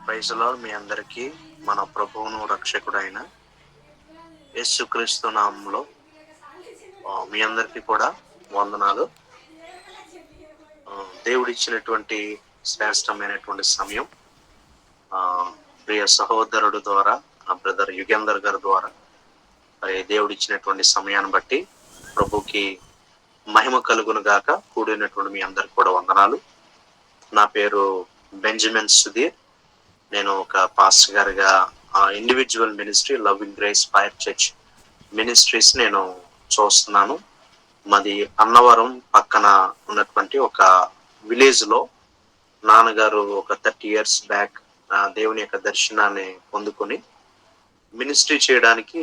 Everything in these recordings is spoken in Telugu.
Praise the lord. మీ అందరికీ మన ప్రభువును రక్షకుడైన యేసుక్రీస్తు నామములో మీ అందరికీ కూడా వందనాలు. దేవుడిచ్చినటువంటి శ్రేష్టమైనటువంటి సమయం, ప్రియ సహోదరుడు ద్వారా, బ్రదర్ యుగేందర్ గారి ద్వారా దేవుడిచ్చినటువంటి సమయాన్ని బట్టి ప్రభుకి మహిమ కలుగును గాక. కూడినటువంటి మీ అందరికి కూడా వందనాలు. నా పేరు బెంజమిన్ సుధీర్. నేను ఒక పాస్టర్ గారిగా individual ministry Loving Grace Fire Church Ministries నేను చూస్తున్నాను. మాది అన్నవరం పక్కన ఉన్నటువంటి ఒక విలేజ్ లో నాన్నగారు ఒక 30 years బ్యాక్ దేవుని యొక్క దర్శనాన్ని పొందుకొని మినిస్ట్రీ చేయడానికి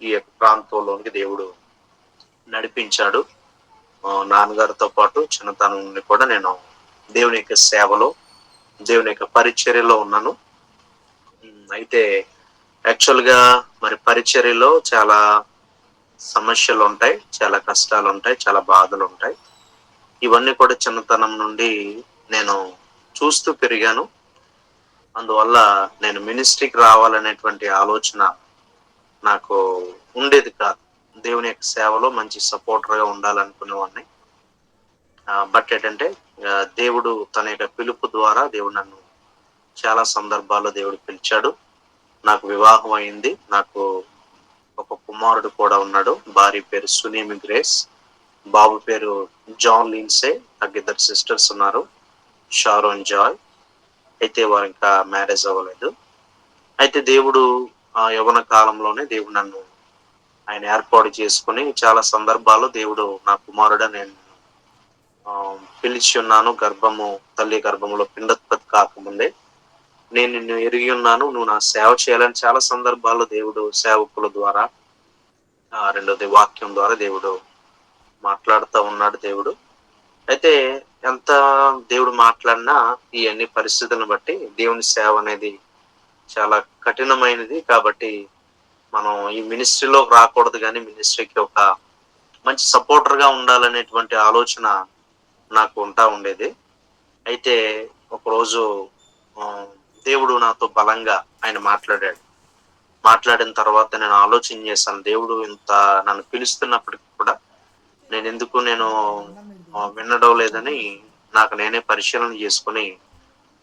ఈ యొక్క ప్రాంతంలోనికి దేవుడు నడిపించాడు. నాన్నగారితో పాటు చిన్నతనం నుండి కూడా నేను దేవుని యొక్క సేవలో, దేవుని యొక్క పరిచర్యలో ఉన్నాను. అయితే యాక్చువల్గా మరి పరిచర్యలో చాలా సమస్యలు ఉంటాయి, చాలా కష్టాలు ఉంటాయి, చాలా బాధలు ఉంటాయి. ఇవన్నీ కూడా చిన్నతనం నుండి నేను చూస్తూ పెరిగాను. అందువల్ల నేను మినిస్ట్రీకి రావాలనేటువంటి ఆలోచన నాకు ఉండేది కాదు. దేవుని యొక్క సేవలో మంచి సపోర్టర్గా ఉండాలనుకునేవాడిని. బట్ ఏంటంటే దేవుడు తన యొక్క పిలుపు ద్వారా దేవుడు నన్ను చాలా సందర్భాల్లో దేవుడు పిలిచాడు. నాకు వివాహం అయింది. నాకు ఒక కుమారుడు కూడా ఉన్నాడు. భార్య పేరు సునేమి గ్రేస్, బాబు పేరు జాన్ లిన్సే. నాకు 2 sisters ఉన్నారు, షారోన్ జాయ్. అయితే వారు ఇంకా మ్యారేజ్ అవ్వలేదు. అయితే దేవుడు యవ్వన కాలంలోనే దేవుడు నన్ను ఆయన ఏర్పాటు చేసుకుని చాలా సందర్భాల్లో దేవుడు నా కుమారుడు నేను పిలిచి ఉన్నాను. తల్లి గర్భంలో పిండోత్పత్తి కాకముందే నేను నిన్ను ఎరిగి ఉన్నాను, నువ్వు నా సేవ చేయాలని చాలా సందర్భాల్లో దేవుడు సేవకుల ద్వారా, రెండోది వాక్యం ద్వారా దేవుడు మాట్లాడుతూ ఉన్నాడు. దేవుడు అయితే ఎంత దేవుడు మాట్లాడినా ఈ అన్ని పరిస్థితులను బట్టి దేవుని సేవ అనేది చాలా కఠినమైనది. కాబట్టి మనం ఈ మినిస్ట్రీలో రాకూడదు, కానీ మినిస్ట్రీకి ఒక మంచి సపోర్టర్గా ఉండాలనేటువంటి ఆలోచన నాకు ఉండేది. అయితే ఒకరోజు దేవుడు నాతో బలంగా ఆయన మాట్లాడిన తర్వాత నేను ఆలోచన చేశాను, దేవుడు ఇంత నన్ను పిలుస్తున్నప్పటికీ కూడా నేను వినడం లేదని నాకు నేనే పరిశీలన చేసుకుని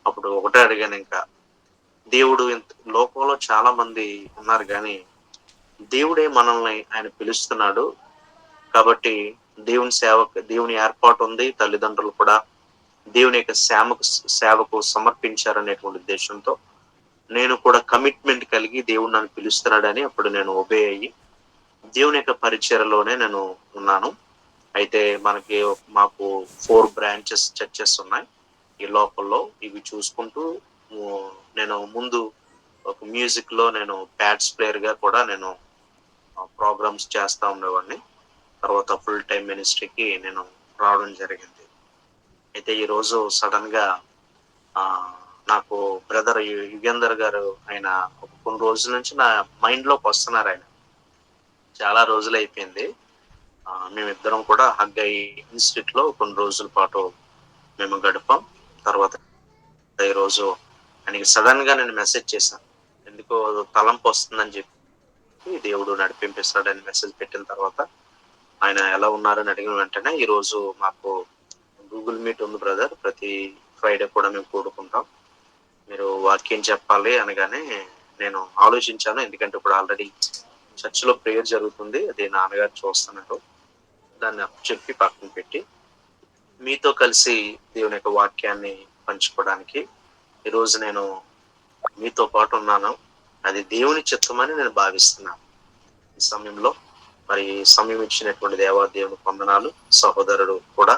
అప్పుడు ఒకటే అడిగాను, ఇంకా దేవుడు లోకంలో చాలా మంది ఉన్నారు కానీ దేవుడే మనల్ని ఆయన పిలుస్తున్నాడు. కాబట్టి దేవుని ఏర్పాటు ఉంది. తల్లిదండ్రులు కూడా దేవుని యొక్క సేవకు సమర్పించారనేటువంటి ఉద్దేశంతో నేను కూడా కమిట్మెంట్ కలిగి దేవుడు నన్ను పిలుస్తున్నాడని అప్పుడు నేను ఒబే అయ్యి దేవుని యొక్క పరిచర్యలోనే నేను ఉన్నాను. అయితే మాకు 4 branches చర్చెస్ ఉన్నాయి ఈ లోకల్లో. ఇవి చూసుకుంటూ నేను ముందు ఒక మ్యూజిక్ లో నేను ప్యాడ్స్ ప్లేయర్ గా కూడా నేను ప్రోగ్రామ్స్ చేస్తా ఉండేవాడిని. తర్వాత ఫుల్ టైం మినిస్ట్రీకి నేను రావడం జరిగింది. అయితే ఈరోజు సడన్ గా నాకు బ్రదర్ యుగేందర్ గారు ఆయన కొన్ని రోజుల నుంచి నా మైండ్ లోకి వస్తున్నారు. ఆయన చాలా రోజులు అయిపోయింది. మేమిద్దరం కూడా హగ్గై ఇన్స్టిట్యూట్ లో కొన్ని రోజుల పాటు మేము గడిపాం. తర్వాత ఈరోజు ఆయనకి సడన్ గా నేను మెసేజ్ చేశాను, ఎందుకో తలంపు వస్తుందని చెప్పి దేవుడు నడిపింపిస్తాడని మెసేజ్ పెట్టిన తర్వాత ఆయన ఎలా ఉన్నారని అడిగిన వెంటనే ఈరోజు మాకు గూగుల్ మీట్ ఉంది బ్రదర్, ప్రతి ఫ్రైడే కూడా మేము కూడుకుంటాం, మీరు వాక్యం చెప్పాలి అనగానే నేను ఆలోచించాను. ఎందుకంటే ఇప్పుడు ఆల్రెడీ చర్చిలో ప్రేయర్ జరుగుతుంది, అది నాన్నగారు చూస్తున్నారు. దాన్ని చెప్పి పక్కన పెట్టి మీతో కలిసి దేవుని యొక్క వాక్యాన్ని పంచుకోవడానికి ఈరోజు నేను మీతో పాటు ఉన్నాను. అది దేవుని చిత్తమని నేను భావిస్తున్నాను. ఈ సమయంలో మరి సమయం ఇచ్చినటువంటి దేవుని వందనాలు. సహోదరుడు కూడా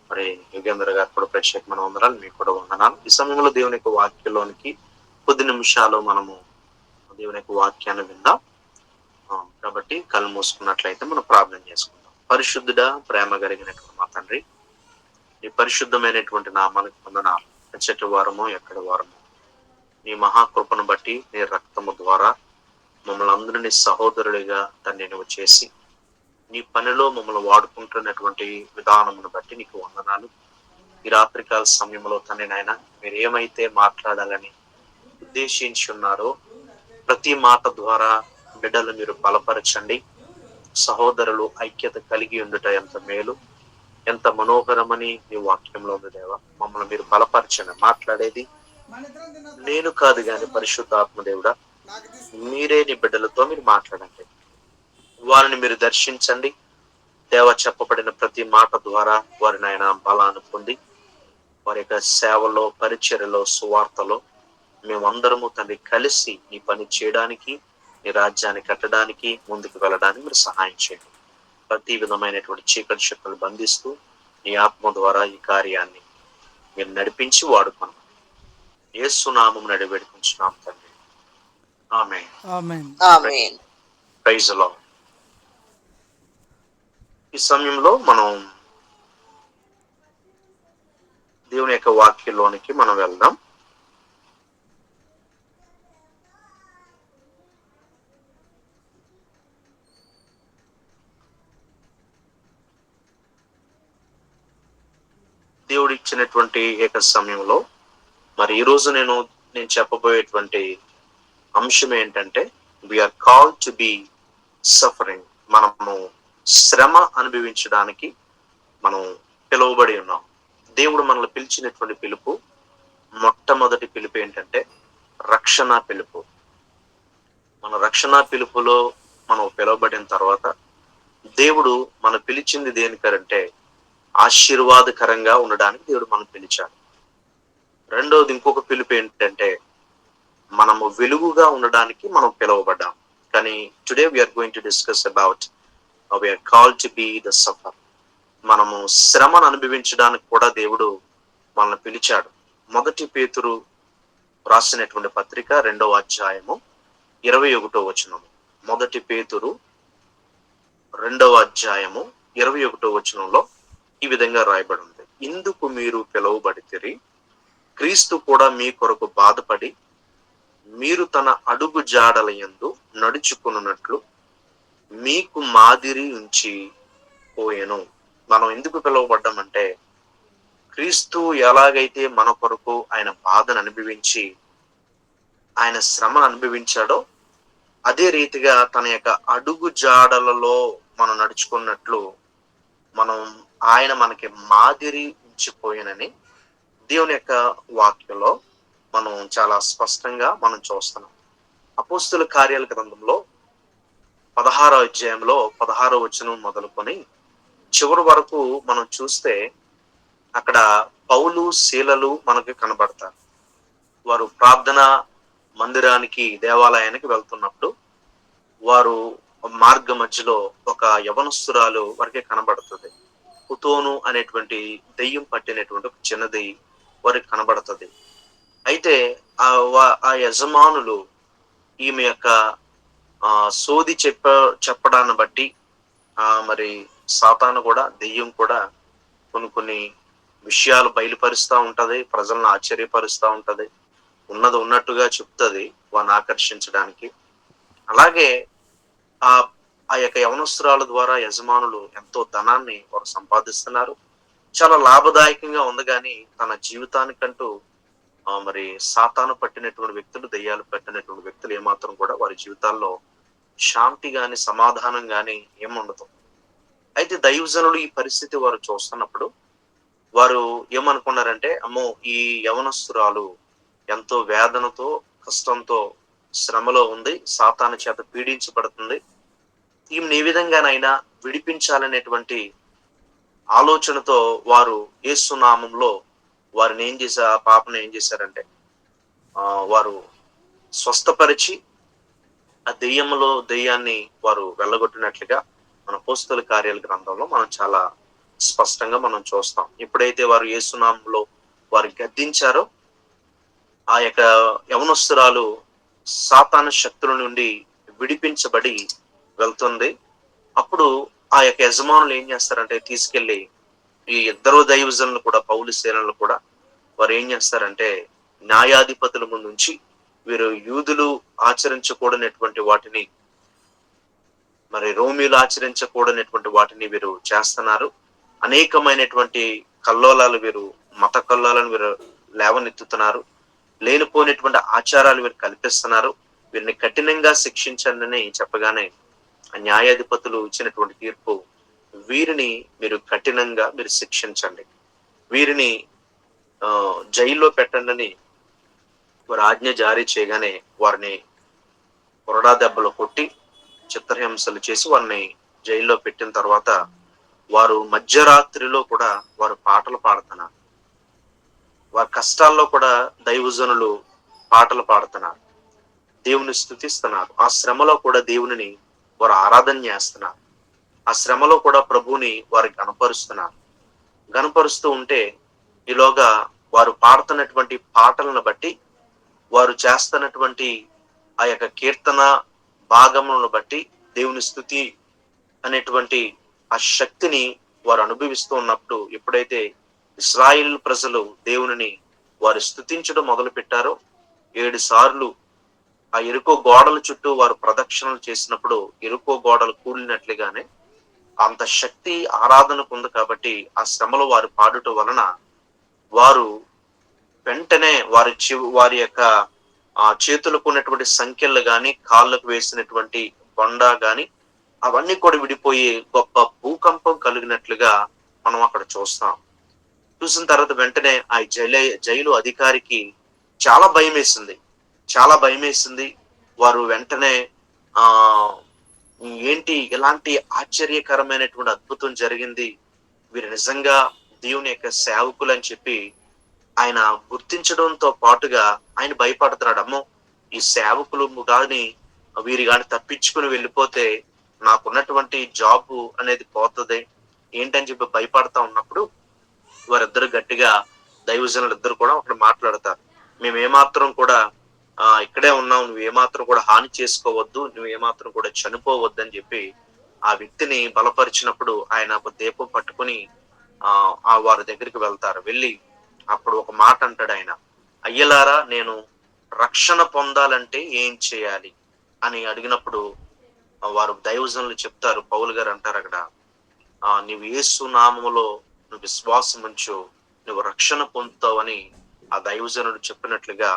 మరి యుగేంద్ర గారు కూడా ప్రత్యేకమైన వందనాలు, మీకు కూడా వందనాలు. ఈ సమయంలో దేవుని యొక్క వాక్యంలోనికి కొద్ది నిమిషాలు మనము దేవుని యొక్క వాక్యాన్ని విందాం. కాబట్టి కళ్ళు మూసుకున్నట్లయితే మనం ప్రార్థన చేసుకుందాం. పరిశుద్ధుడా, ప్రేమ కలిగినటువంటి మా తండ్రి, ఈ పరిశుద్ధమైనటువంటి నామానికి వందనాలు. ఎచ్చటి వారము ఎక్కడి వారము నీ మహాకృపను బట్టి నీ రక్తము ద్వారా మమ్మల్ని అందరినీ సహోదరుడిగా తండ్రి నువ్వు చేసి నీ పనిలో మమ్మల్ని వాడుకుంటున్నటువంటి విధానమును బట్టి నీకు వందనాలు. ఈ రాత్రికాల సమయంలో తండ్రి నాయన మీరు ఏమైతే మాట్లాడాలని ఉద్దేశించి ఉన్నారో ప్రతి మాట ద్వారా బిడ్డలు మీరు బలపరచండి. సహోదరులు ఐక్యత కలిగి ఉండుట ఎంత మేలు, ఎంత మనోహరమని మీ వాక్యంలో ఉంది దేవా. మమ్మల్ని మీరు బలపరచండి. మాట్లాడేది నేను కాదు గాని పరిశుద్ధాత్మ దేవుడా, మీరే నీ బిడ్డలతో మీరు మాట్లాడండి. వారిని మీరు దర్శించండి దేవ. చెప్పబడిన ప్రతి మాట ద్వారా వారిని ఆయన బలాన్ని పొంది వారి యొక్క సేవలో, పరిచర్యలో, సువార్తలో మేమందరము తండ్రి కలిసి ఈ పని చేయడానికి, ఈ రాజ్యాన్ని కట్టడానికి, ముందుకు వెళ్ళడానికి మీరు సహాయం చేయండి. ప్రతి విధమైనటువంటి చీకటి శక్తులు బంధిస్తూ నీ ఆత్మ ద్వారా ఈ కార్యాన్ని మీరు నడిపించి వాడుకున్నాం. యేసు నామమున నడివేడుకుంటున్నాం తండ్రి. ఆమేన్. ఆమేన్. ఆమేన్. Praise the lord. ఈ సమయంలో మనం దేవుని యొక్క వాక్యంలోనికి మనం వెళ్దాం. దేవుడు ఇచ్చినటువంటి ఏక సమయంలో మరి ఈరోజు నేను చెప్పబోయేటువంటి అంశం ఏంటంటే, we're called to be suffering. మనము శ్రమ అనుభవించడానికి మనం పిలువబడి ఉన్నాం. దేవుడు మనల్ని పిలిచినటువంటి పిలుపు, మొట్టమొదటి పిలుపు ఏంటంటే రక్షణ పిలుపు. మన రక్షణ పిలుపులో మనం పిలువబడిన తర్వాత దేవుడు మన పిలిచింది దేనికంటే ఆశీర్వాదకరంగా ఉండడానికి దేవుడు మనం పిలిచాడు. రెండోది ఇంకొక పిలుపు ఏంటంటే మనము వెలుగుగా ఉండడానికి మనం పిలువబడ్డాం. కానీ today we're going to discuss about we're called to be the suffer. మనము శ్రమను అనుభవించడానికి కూడా దేవుడు మనల్ని పిలిచాడు. మొదటి పేతురు రాసినటువంటి పత్రిక 2వ అధ్యాయము 21వ వచనము. మొదటి పేతురు 2వ అధ్యాయము 21వ వచనంలో ఈ విధంగా రాయబడి ఉంది. ఇందుకు మీరు పిలువబడితిరి, క్రీస్తు కూడా మీ కొరకు బాధపడి మీరు తన అడుగు జాడల యందు నడుచుకున్నట్లు మీకు మాదిరి ఉంచి పోయెను. మనం ఎందుకు పిలువబడ్డామంటే, క్రీస్తు ఎలాగైతే మన కొరకు ఆయన బాధను అనుభవించి ఆయన శ్రమను అనుభవించాడో అదే రీతిగా తన యొక్క అడుగు జాడలలో మనం నడుచుకున్నట్లు ఆయన మనకి మాదిరి ఉంచిపోయినని దేవుని యొక్క వాక్యంలో మనం చాలా స్పష్టంగా మనం చూస్తున్నాం. అపోస్తుల కార్యాల గ్రంథంలో 16వ అధ్యాయంలో 16వ వచనం మొదలుకొని చివరి వరకు మనం చూస్తే అక్కడ పౌలు, శీలలు మనకి కనబడతారు. వారు ప్రార్థన మందిరానికి, దేవాలయానికి వెళ్తున్నప్పుడు వారు మార్గ మధ్యలో ఒక యవనస్తురాలు వారికి కనబడుతుంది. పుతోను అనేటువంటి దెయ్యం పట్టినటువంటి ఒక చిన్నది వారికి కనబడుతుంది. అయితే ఆ యజమానులు ఈమె యొక్క సోది చెప్పడాన్ని బట్టి మరి సాతాను కూడా, దెయ్యం కూడా కొన్ని విషయాలు బయలుపరుస్తూ ఉంటది, ప్రజలను ఆశ్చర్యపరుస్తూ ఉంటది, ఉన్నది ఉన్నట్టుగా చెప్తుంది వారిని ఆకర్షించడానికి. అలాగే ఆ యొక్క యవనస్తురాల ద్వారా యజమానులు ఎంతో ధనాన్ని వారు సంపాదిస్తున్నారు. చాలా లాభదాయకంగా ఉంది. కానీ తన జీవితానికంటూ మరి సాతాను పట్టినటువంటి వ్యక్తులు, దెయ్యాలు పట్టినటువంటి వ్యక్తులు ఏమాత్రం కూడా వారి జీవితాల్లో శాంతి గాని, సమాధానం గాని ఏముండదు. అయితే దైవజనులు ఈ పరిస్థితి వారు చూస్తున్నప్పుడు వారు ఏమనుకున్నారంటే, అమ్మో, ఈ యవనస్తురాలు ఎంతో వేదనతో, కష్టంతో, శ్రమలో ఉంది, సాతాను చేత పీడించబడుతుంది, ఈమెను ఏ విధంగానైనా విడిపించాలనేటువంటి ఆలోచనతో వారు యేసు నామంలో వారిని ఆ పాపను ఏం చేశారంటే వారు స్వస్థపరిచి ఆ దెయ్యాన్ని వారు వెళ్ళగొట్టినట్లుగా మన అపోస్తలుల కార్యాల గ్రంథంలో మనం చాలా స్పష్టంగా మనం చూస్తాం. ఎప్పుడైతే వారు యేసు నామంలో వారు గద్దించారో ఆ యొక్క యవనస్తురాలు సాతాను శక్తుల నుండి విడిపించబడి వెళ్తుంది. అప్పుడు ఆ యొక్క యజమానులు ఏం చేస్తారంటే తీసుకెళ్లి ఈ ఇద్దరు దైవజనులు కూడా, పౌలు, శీలలు కూడా వారు ఏం చేస్తారంటే న్యాయాధిపతుల ముందు ఉంచి వీరు యూదులు ఆచరించకూడనటువంటి వాటిని, మరి రోమిలు ఆచరించకూడనటువంటి వాటిని వీరు చేస్తున్నారు, అనేకమైనటువంటి కల్లోలాలు, వీరు మత కల్లోలను వీరు లేవనెత్తుతున్నారు, లేనిపోయినటువంటి ఆచారాలు వీరు కల్పిస్తున్నారు, వీరిని కఠినంగా శిక్షించండి అని చెప్పగానే న్యాయాధిపతులు ఇచ్చినటువంటి తీర్పు, వీరిని మీరు కఠినంగా మీరు శిక్షించండి, వీరిని జైల్లో పెట్టండి అని వారు ఆజ్ఞ జారీ చేయగానే వారిని కొరడా దెబ్బలు కొట్టి చిత్రహింసలు చేసి వారిని జైల్లో పెట్టిన తర్వాత వారు మధ్యరాత్రిలో కూడా వారు పాటలు పాడుతున్నారు. వారి కష్టాల్లో కూడా దైవజనులు పాటలు పాడుతున్నారు, దేవుని స్తుతిస్తున్నారు. ఆ శ్రమలో కూడా దేవుని వారు ఆరాధన చేస్తున్నారు. ఆ శ్రమలో కూడా ప్రభువుని వారు గణపరుస్తూ ఉంటే ఈలోగా వారు పాడుతున్నటువంటి పాటలను బట్టి, వారు చేస్తున్నటువంటి ఆ యొక్క కీర్తన భాగములను బట్టి దేవుని స్తుతి అనేటువంటి ఆ శక్తిని వారు అనుభవిస్తూ ఉన్నప్పుడు, ఎప్పుడైతే ఇశ్రాయేల్ ప్రజలు దేవుని వారు స్తుతించడం మొదలు పెట్టారో, 7 సార్లు ఆ ఎరుకో గోడల చుట్టూ వారు ప్రదక్షిణలు చేసినప్పుడు ఎరుకో గోడలు కూలినట్లుగానే అంత శక్తి ఆరాధనకు ఉంది. కాబట్టి ఆ శ్రమలో వారు పాడుట వలన వారు వెంటనే వారి యొక్క చేతులకు ఉన్నటువంటి సంఖ్యలు గాని, కాళ్ళకు వేసినటువంటి బొండ గాని అవన్నీ కూడా విడిపోయి గొప్ప భూకంపం కలిగినట్లుగా మనం అక్కడ చూస్తాం. చూసిన తర్వాత వెంటనే ఆ జైలు అధికారికి చాలా భయం వేసింది. వారు వెంటనే ఆ ఏంటి ఇలాంటి ఆశ్చర్యకరమైనటువంటి అద్భుతం జరిగింది, వీరు నిజంగా దేవుని యొక్క సేవకులు అని చెప్పి ఆయన గుర్తించడంతో పాటుగా ఆయన భయపడుతున్నాడు. అమ్మో, ఈ సేవకులు గాని వీరు గాని తప్పించుకుని వెళ్ళిపోతే నాకున్నటువంటి జాబు అనేది పోతుంది ఏంటని చెప్పి భయపడతా ఉన్నప్పుడు వారిద్దరు గట్టిగా దైవజనులు ఇద్దరు కూడా అక్కడ మాట్లాడతారు. మేమేమాత్రం కూడా ఇక్కడే ఉన్నాం, నువ్వేమాత్రం కూడా హాని చేసుకోవద్దు, నువ్వేమాత్రం కూడా చనిపోవద్దు అని చెప్పి ఆ వ్యక్తిని బలపరిచినప్పుడు ఆయన ఒక దీపం పట్టుకుని వారి దగ్గరికి వెళ్తారు. వెళ్ళి అప్పుడు ఒక మాట అంటాడు ఆయన, అయ్యలారా, నేను రక్షణ పొందాలంటే ఏం చేయాలి అని అడిగినప్పుడు వారు దైవజనులు చెప్తారు, పౌలు గారు అంటారు అక్కడ, నీవు యేసు నామములో నువ్వు విశ్వాసం ఉంచు, నువ్వు రక్షణ పొందుతావని ఆ దైవజనుడు చెప్పినట్లుగా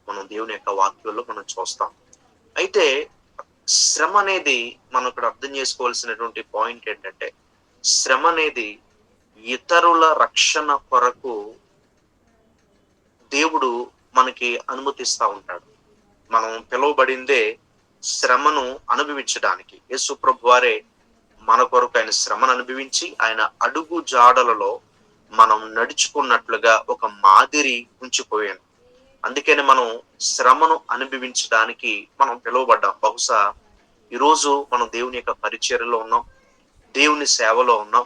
మనం దేవుని యొక్క వాక్యంలో మనం చూస్తాం. అయితే శ్రమ అనేది మనం ఇక్కడ అర్థం చేసుకోవాల్సినటువంటి పాయింట్ ఏంటంటే, శ్రమ అనేది ఇతరుల రక్షణ కొరకు దేవుడు మనకి అనుమతిస్తా ఉంటాడు. మనం పిలువబడిందే శ్రమను అనుభవించడానికి. యేసు ప్రభు వారే మన కొరకు ఆయన శ్రమను అనుభవించి ఆయన అడుగు జాడలలో మనం నడుచుకున్నట్లుగా ఒక మాదిరి ఉంచిపోయాను. అందుకని మనం శ్రమను అనుభవించడానికి మనం పిలువబడ్డాం. బహుశా ఈరోజు మనం దేవుని యొక్క పరిచర్యలో ఉన్నాం, దేవుని సేవలో ఉన్నాం.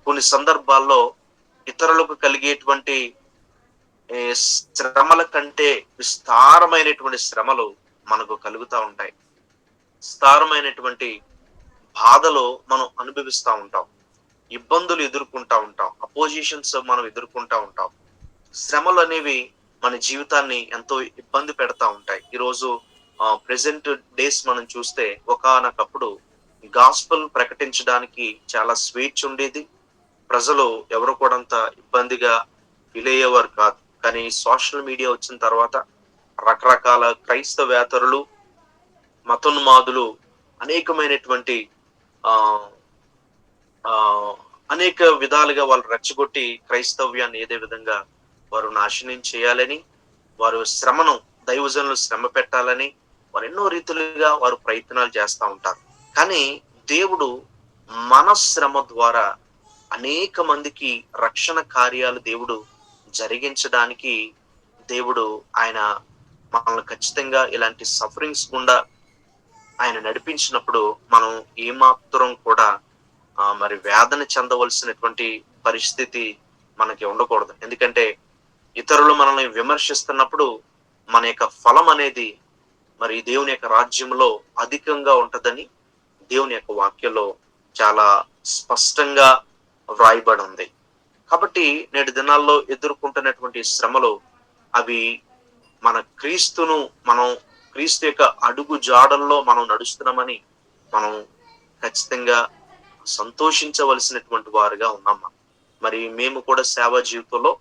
కొన్ని సందర్భాల్లో ఇతరులకు కలిగేటువంటి శ్రమల కంటే విస్తారమైనటువంటి శ్రమలు మనకు కలుగుతూ ఉంటాయి. విస్తారమైనటువంటి బాధలు మనం అనుభవిస్తూ ఉంటాం, ఇబ్బందులు ఎదుర్కొంటా ఉంటాం, అపోజిషన్స్ మనం ఎదుర్కొంటా ఉంటాం. శ్రమలు అనేవి మన జీవితాన్ని ఎంతో ఇబ్బంది పెడతా ఉంటాయి. ఈరోజు ప్రెసెంట్ డేస్ మనం చూస్తే ఒకానొకప్పుడు గాస్పెల్ ప్రకటించడానికి చాలా స్వేచ్ఛ ఉండేది. ప్రజలు ఎవరు కూడా అంత ఇబ్బందిగా ఫీల్ అయ్యేవారు కాదు. కానీ సోషల్ మీడియా వచ్చిన తర్వాత రకరకాల క్రైస్తవేతరులు, మతోన్మాదులు అనేకమైనటువంటి అనేక విధాలుగా వాళ్ళు రెచ్చగొట్టి క్రైస్తవ్యాన్ని ఏదే విధంగా వారు నాశనం చేయాలని, వారు శ్రమను దైవజనులు శ్రమ పెట్టాలని వారు ఎన్నో రీతులుగా వారు ప్రయత్నాలు చేస్తూ ఉంటారు. కానీ దేవుడు మన శ్రమ ద్వారా అనేక మందికి రక్షణ కార్యాలు దేవుడు జరిగించడానికి దేవుడు ఆయన మనల్ని ఖచ్చితంగా ఇలాంటి సఫరింగ్స్ గుండా ఆయన నడిపించినప్పుడు మనం ఏమాత్రం కూడా మరి వేదన చెందవలసినటువంటి పరిస్థితి మనకి ఉండకూడదు. ఎందుకంటే ఇతరులు మనల్ని విమర్శిస్తున్నప్పుడు మన యొక్క ఫలం అనేది మరి దేవుని యొక్క రాజ్యంలో అధికంగా ఉంటదని దేవుని యొక్క వాక్యంలో చాలా స్పష్టంగా వ్రాయబడి ఉంది. కాబట్టి నేటి దినాల్లో ఎదుర్కొంటున్నటువంటి శ్రమలు అవి మన క్రీస్తు యొక్క అడుగు జాడల్లో మనం నడుస్తున్నామని మనం ఖచ్చితంగా సంతోషించవలసినటువంటి వారుగా ఉన్నాం. మరి మేము కూడా సేవా జీవితంలో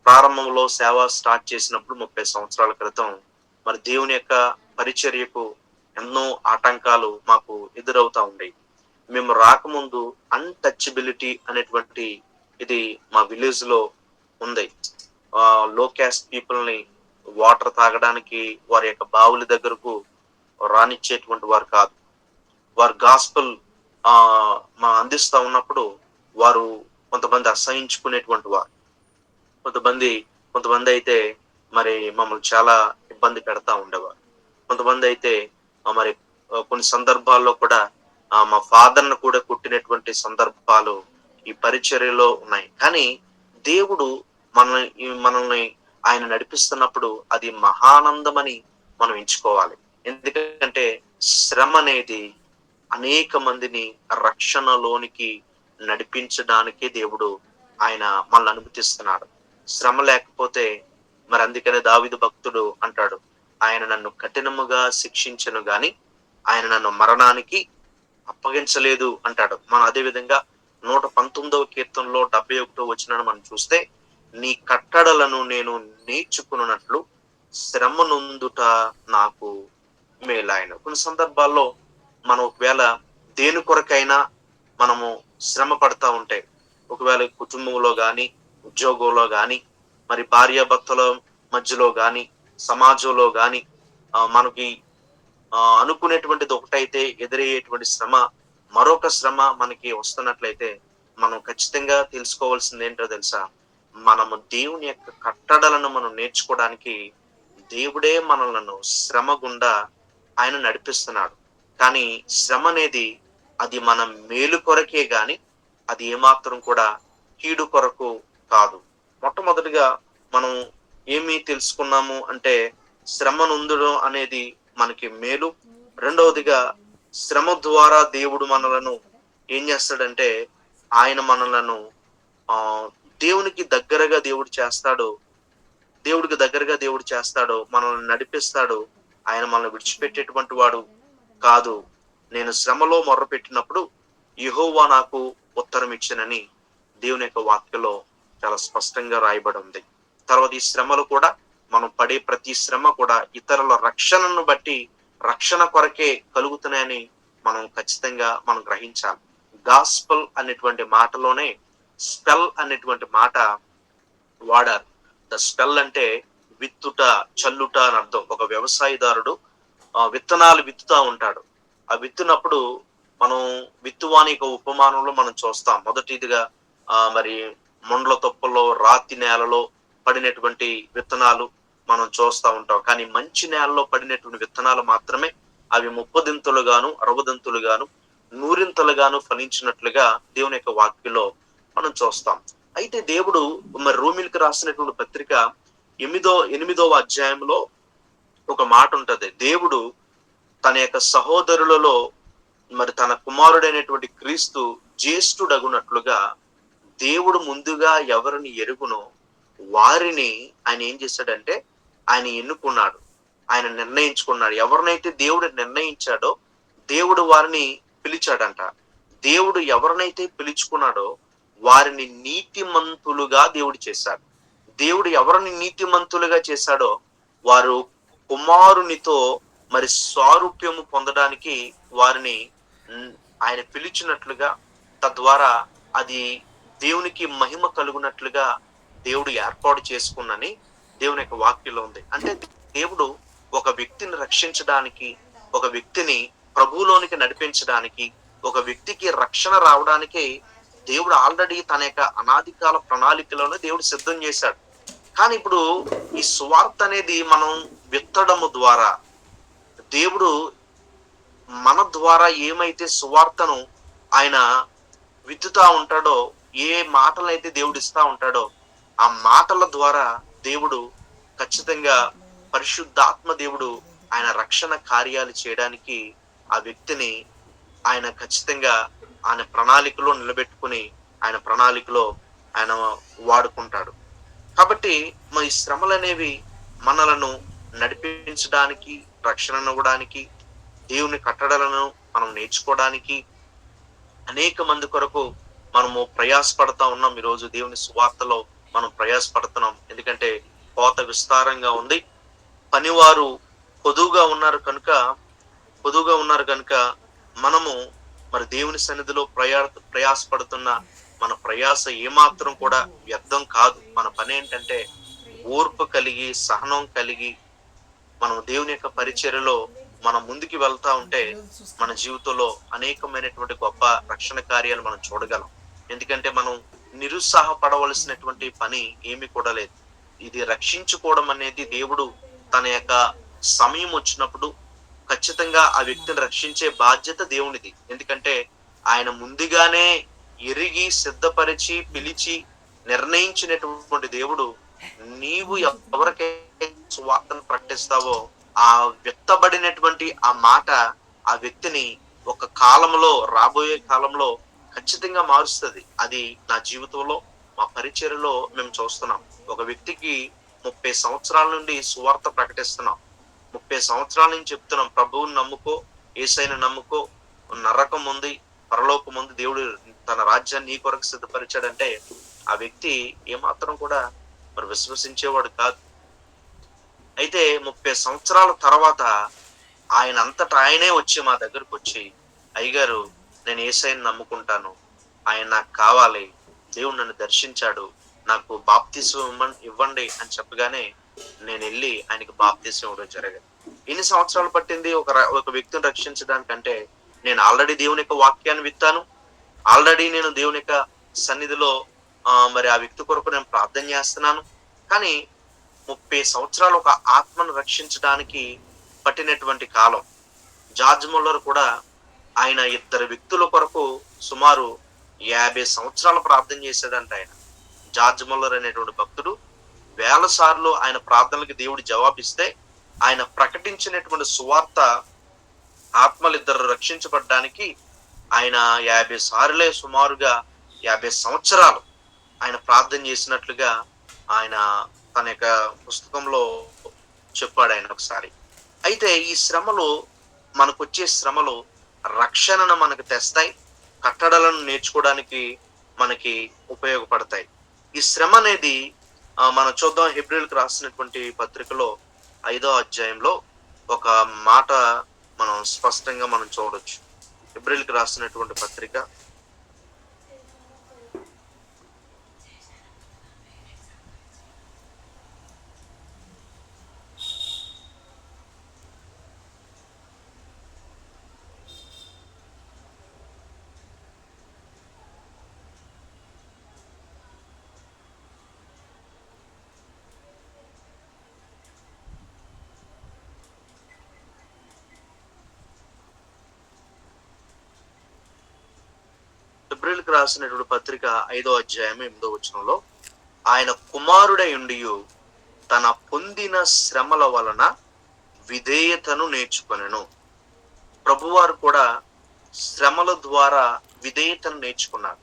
ప్రారంభంలో సేవ స్టార్ట్ చేసినప్పుడు 30 సంవత్సరాల క్రితం మరి దేవుని యొక్క పరిచర్యకు ఎన్నో ఆటంకాలు మాకు ఎదురవుతా ఉండేవి. మేము రాకముందు అన్‌టచబిలిటీ అనేటువంటి ఇది మా విలేజ్ లో ఉంది. లో క్యాస్ట్ పీపుల్‌ని వాటర్ తాగడానికి వారి యొక్క బావుల దగ్గరకు రానిచ్చేటువంటి వారు కాదు. వారు గాస్పెల్ అందిస్తా ఉన్నప్పుడు వారు కొంతమంది అసహించుకునేటువంటి వారు. కొంతమంది అయితే మరి మమ్మల్ని చాలా ఇబ్బంది పెడతా ఉండేవారు. కొంతమంది అయితే మరి కొన్ని సందర్భాల్లో కూడా మా ఫాదర్‌ను కూడా కొట్టినటువంటి సందర్భాలు ఈ పరిచర్యలో ఉన్నాయి. కానీ దేవుడు మనల్ని ఆయన నడిపిస్తున్నప్పుడు అది మహానందమని మనం ఎంచుకోవాలి. ఎందుకంటే శ్రమ అనేది అనేక మందిని రక్షణలోనికి నడిపించడానికే దేవుడు ఆయన మనల్ని అనుమతిస్తున్నాడు. శ్రమ లేకపోతే మరి అందుకనే దావీదు భక్తుడు అంటాడు, ఆయన నన్ను కఠినముగా శిక్షించను గాని ఆయన నన్ను మరణానికి అప్పగించలేదు అంటాడు. మనం అదే విధంగా 119వ కీర్తనలో 71వ వచనాన్ని మనం చూస్తే, నీ కట్టడలను నేను నేర్చుకున్నట్లు శ్రమ నొందుట నాకు మేలాయను. కొన్ని సందర్భాల్లో మనం ఒకవేళ దేని కొరకైనా మనము శ్రమ పడతా ఉంటే, ఒకవేళ కుటుంబంలో గాని, ఉద్యోగంలో గాని, మరి భార్యాభర్తల మధ్యలో గాని, సమాజంలో గాని మనకి అనుకునేటువంటిది ఒకటైతే ఎదురయ్యేటువంటి శ్రమ మరొక శ్రమ మనకి వస్తున్నట్లయితే మనం ఖచ్చితంగా తెలుసుకోవాల్సింది ఏంటో తెలుసా? మనము దేవుని యొక్క కట్టడలను మనం నేర్చుకోవడానికి దేవుడే మనలను శ్రమ గుండా ఆయన నడిపిస్తున్నాడు. కానీ శ్రమ అనేది అది మన మేలు కొరకే గాని అది ఏమాత్రం కూడా కీడు కొరకు కాదు. మొట్టమొదటిగా మనం ఏమి తెలుసుకున్నాము అంటే, శ్రమ నొందడం అనేది మనకి మేలు. రెండవదిగా శ్రమ ద్వారా దేవుడు మనలను ఏం చేస్తాడంటే, ఆయన మనలను దేవునికి దగ్గరగా దేవుడు చేస్తాడు, మనల్ని నడిపిస్తాడు. ఆయన మనల్ని విడిచిపెట్టేటువంటి వాడు కాదు. నేను శ్రమలో మొర్ర పెట్టినప్పుడు యెహోవా నాకు ఉత్తరం ఇచ్చినని దేవుని యొక్క వాక్యలో చాలా స్పష్టంగా రాయబడి ఉంది. తర్వాత ఈ శ్రమలు కూడా మనం పడే ప్రతి శ్రమ కూడా ఇతరుల రక్షణను బట్టి రక్షణ కొరకే కలుగుతున్నాయని మనం ఖచ్చితంగా మనం గ్రహించాలి. గాస్పల్ అనేటువంటి మాటలోనే స్పెల్ అనేటువంటి మాట వాడారు. ద స్పెల్ అంటే విత్తుట, చల్లుట అని అర్థం. ఒక వ్యవసాయదారుడు విత్తనాలు విత్తుతా ఉంటాడు. ఆ విత్తునప్పుడు మనం విత్తువానికి ఉపమానంలో మనం చూస్తాం. మొదటిదిగా మరి మొండ్ల తొప్పల్లో, రాతి నేలలో పడినటువంటి విత్తనాలు మనం చూస్తూ ఉంటాం. కానీ మంచి నేలలో పడినటువంటి విత్తనాలు మాత్రమే అవి 30 గాను 60 గాను 100 గాను ఫలించినట్లుగా దేవుని యొక్క వాక్యంలో మనం చూస్తాం. అయితే దేవుడు మరి రోమీయులకు రాసినటువంటి పత్రిక 8వ అధ్యాయంలో ఒక మాట ఉంటది. దేవుడు తన యొక్క సహోదరులలో మరి తన కుమారుడైనటువంటి క్రీస్తు జ్యేష్ఠుడగునట్లుగా దేవుడు ముందుగా ఎవరిని ఎరుగునో వారిని ఆయన ఏం చేశాడంటే ఆయన ఎన్నుకున్నాడు, ఆయన నిర్ణయించుకున్నాడు. ఎవరినైతే దేవుడు నిర్ణయించాడో దేవుడు వారిని పిలిచాడంట. దేవుడు ఎవరినైతే పిలుచుకున్నాడో వారిని నీతిమంతులుగా దేవుడు చేశాడు. దేవుడు ఎవరిని నీతిమంతులుగా చేశాడో వారు కుమారునితో మరి స్వారూప్యము పొందడానికి వారిని ఆయన పిలిచినట్లుగా, తద్వారా అది దేవునికి మహిమ కలుగునట్లుగా దేవుడు ఏర్పాటు చేసుకున్నని దేవుని యొక్క వాక్యంలో ఉంది. అంటే దేవుడు ఒక వ్యక్తిని రక్షించడానికి, ఒక వ్యక్తిని ప్రభువులోనికి నడిపించడానికి, ఒక వ్యక్తికి రక్షణ రావడానికి దేవుడు ఆల్రెడీ తన యొక్క అనాది కాల ప్రణాళికలోనే దేవుడు సిద్ధం చేశాడు. కానీ ఇప్పుడు ఈ సువార్త అనేది మనం విత్తడము ద్వారా దేవుడు మన ద్వారా ఏమైతే సువార్తను ఆయన విత్తుతా ఉంటాడో, ఏ మాటలైతే దేవుడు ఇస్తా ఉంటాడో ఆ మాటల ద్వారా దేవుడు ఖచ్చితంగా పరిశుద్ధాత్మ దేవుడు ఆయన రక్షణ కార్యాలు చేయడానికి ఆ వ్యక్తిని ఆయన ఖచ్చితంగా ఆయన ప్రణాళికలో నిలబెట్టుకుని ఆయన ప్రణాళికలో ఆయన వాడుకుంటాడు. కాబట్టి మరి శ్రమలు అనేవి మనలను నడిపించడానికి, రక్షణ ఇవ్వడానికి, దేవుని కట్టడలను మనం నేర్చుకోవడానికి, అనేక మంది కొరకు మనము ప్రయాసపడతా ఉన్నాం. ఈరోజు దేవుని సువార్తలో మనం ప్రయాసపడుతున్నాం. ఎందుకంటే కోత విస్తారంగా ఉంది, పనివారు పొదువుగా ఉన్నారు కనుక మనము మరి దేవుని సన్నిధిలో ప్రయాసపడుతున్న మన ప్రయాస ఏమాత్రం కూడా వ్యర్థం కాదు. మన పని ఏంటంటే ఓర్పు కలిగి, సహనం కలిగి మనం దేవుని యొక్క పరిచర్యలో మనం ముందుకు వెళ్తా ఉంటే మన జీవితంలో అనేకమైనటువంటి గొప్ప రక్షణ కార్యాలు మనం చూడగలం. ఎందుకంటే మనం నిరుత్సాహపడవలసినటువంటి పని ఏమీ కూడా లేదు. ఇది రక్షించుకోవడం అనేది దేవుడు తన యొక్క సమయం వచ్చినప్పుడు ఖచ్చితంగా ఆ వ్యక్తిని రక్షించే బాధ్యత దేవునిది. ఎందుకంటే ఆయన ముందుగానే ఎరిగి, సిద్ధపరిచి, పిలిచి, నిర్ణయించినటువంటి దేవుడు నీవు ఎవరికైతే సువార్తను ప్రకటిస్తావో ఆ వ్యక్తబడినటువంటి ఆ మాట ఆ వ్యక్తిని ఒక కాలంలో, రాబోయే కాలంలో ఖచ్చితంగా మారుస్తుంది. అది నా జీవితంలో, మా పరిచర్యలో మేము చూస్తున్నాం. ఒక వ్యక్తికి 30 సంవత్సరాల నుండి సువార్త ప్రకటిస్తున్నాం. 30 సంవత్సరాల నుంచి చెప్తున్నాం, ప్రభువుని నమ్ముకో, యేసయ్యను నమ్ముకో, నరకం ఉంది, పరలోకం ఉంది, దేవుడు తన రాజ్యాన్ని నీ కొరకు సిద్ధపరిచాడంటే ఆ వ్యక్తి ఏమాత్రం కూడా మరి విశ్వసించేవాడు కాదు. అయితే 30 సంవత్సరాల తర్వాత ఆయన అంతటా ఆయనే వచ్చి మా దగ్గరకు వచ్చి, అయ్యగారు నేను యేసయ్యను నమ్ముకుంటాను, ఆయన నాకు కావాలి, దేవుడు నన్ను దర్శించాడు, నాకు బాప్తిస్మం ఇవ్వండి అని చెప్పగానే నేను వెళ్ళి ఆయనకి బాప్తిస్మం ఇవ్వడం జరిగింది. ఎన్ని సంవత్సరాలు పట్టింది ఒక వ్యక్తిని రక్షించడానికంటే, నేను ఆల్రెడీ దేవుని యొక్క వాక్యాన్ని విత్తాను, ఆల్రెడీ నేను దేవుని యొక్క సన్నిధిలో మరి ఆ వ్యక్తి కొరకు నేను ప్రార్థన చేస్తున్నాను. కానీ 30 సంవత్సరాలు ఒక ఆత్మను రక్షించడానికి పట్టినటువంటి కాలం. జార్జ్ ముల్లర్ కూడా ఆయన 2 వ్యక్తుల కొరకు సుమారు 50 సంవత్సరాలు ప్రార్థన చేశాడంట. ఆయన జార్జ్ ముల్లర్ అనేటువంటి భక్తుడు వేల సార్లు ఆయన ప్రార్థనలకు దేవుడు జవాబిస్తే ఆయన ప్రకటించినటువంటి సువార్త ఆత్మలు 2 రక్షించబడ్డానికి ఆయన 50 సార్లే, సుమారుగా 50 సంవత్సరాలు ఆయన ప్రార్థన చేసినట్లుగా ఆయన తన యొక్క పుస్తకంలో చెప్పాడు ఆయన ఒకసారి. అయితే ఈ శ్రమలు, మనకొచ్చే శ్రమలు రక్షణను మనకు తెస్తాయి, కట్టడలను నేర్చుకోవడానికి మనకి ఉపయోగపడతాయి. ఈ శ్రమ అనేది మనం చూద్దాం. హెబ్రీయులకు రాసినటువంటి పత్రికలో 5వ అధ్యాయంలో ఒక మాట మనం స్పష్టంగా మనం చూడొచ్చు. హెబ్రీయులకు రాసినటువంటి పత్రిక హెబ్రీయులకు రాసినటువంటి పత్రిక 5వ అధ్యాయం 8వ వచనంలో, ఆయన కుమారుడై ఉండియు తన పొందిన శ్రమల వలన విధేయతను నేర్చుకొనెను. ప్రభువారు కూడా శ్రమల ద్వారా విధేయతను నేర్చుకున్నారు.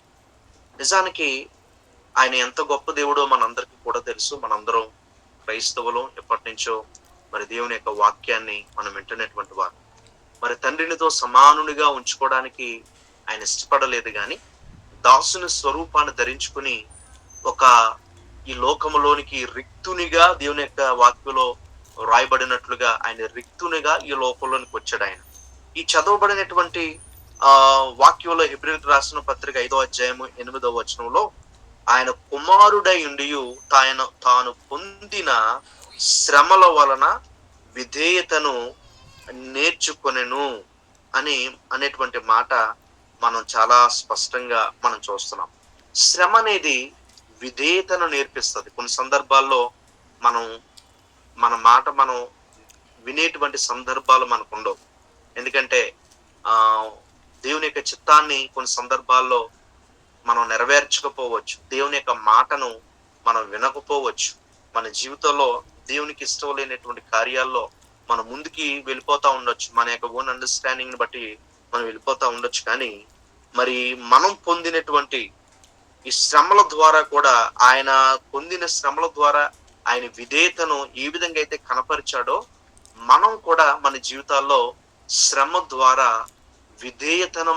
నిజానికి ఆయన ఎంత గొప్ప దేవుడో మనందరికీ కూడా తెలుసు. మనందరం క్రైస్తవులు, ఎప్పటి నుంచో మరి దేవుని యొక్క వాక్యాన్ని మనం వింటున్నటువంటి వారు. మరి తండ్రినితో సమానునిగా ఉంచుకోవడానికి ఆయన ఇష్టపడలేదు, కానీ దాసుని స్వరూపాన్ని ధరించుకుని ఒక ఈ లోకములోనికి రిక్తునిగా, దేవుని యొక్క వాక్యంలో రాయబడినట్లుగా ఆయన రిక్తునిగా ఈ లోకంలోనికి వచ్చాడు. ఆయన ఈ చదవబడినటువంటి వాక్యంలో హెబ్రీయులకు రాసిన పత్రిక 5వ అధ్యాయము 8వ వచనంలో, ఆయన కుమారుడై ఉండియు తాను పొందిన శ్రమల వలన విధేయతను నేర్చుకొనెను అనేటువంటి మాట మనం చాలా స్పష్టంగా మనం చూస్తున్నాం. శ్రమ అనేది విధేయతను నేర్పిస్తుంది. కొన్ని సందర్భాల్లో మన మాట మనం వినేటువంటి సందర్భాలు మనకు ఉండవు. ఎందుకంటే దేవుని యొక్క చిత్తాన్ని కొన్ని సందర్భాల్లో మనం నెరవేర్చకపోవచ్చు, దేవుని యొక్క మాటను మనం వినకపోవచ్చు. మన జీవితంలో దేవునికి ఇష్టం లేనటువంటి కార్యాల్లో మనం ముందుకి వెళ్ళిపోతా ఉండొచ్చు, మన యొక్క ఓన్ అండర్స్టాండింగ్ ని బట్టి మనం వెళ్ళిపోతా ఉండొచ్చు. కానీ మరి మనం పొందినటువంటి ఈ శ్రమల ద్వారా కూడా, ఆయన పొందిన శ్రమల ద్వారా ఆయన విధేయతను ఏ విధంగా అయితే కనపరిచాడో, మనం కూడా మన జీవితాల్లో శ్రమ ద్వారా విధేయతను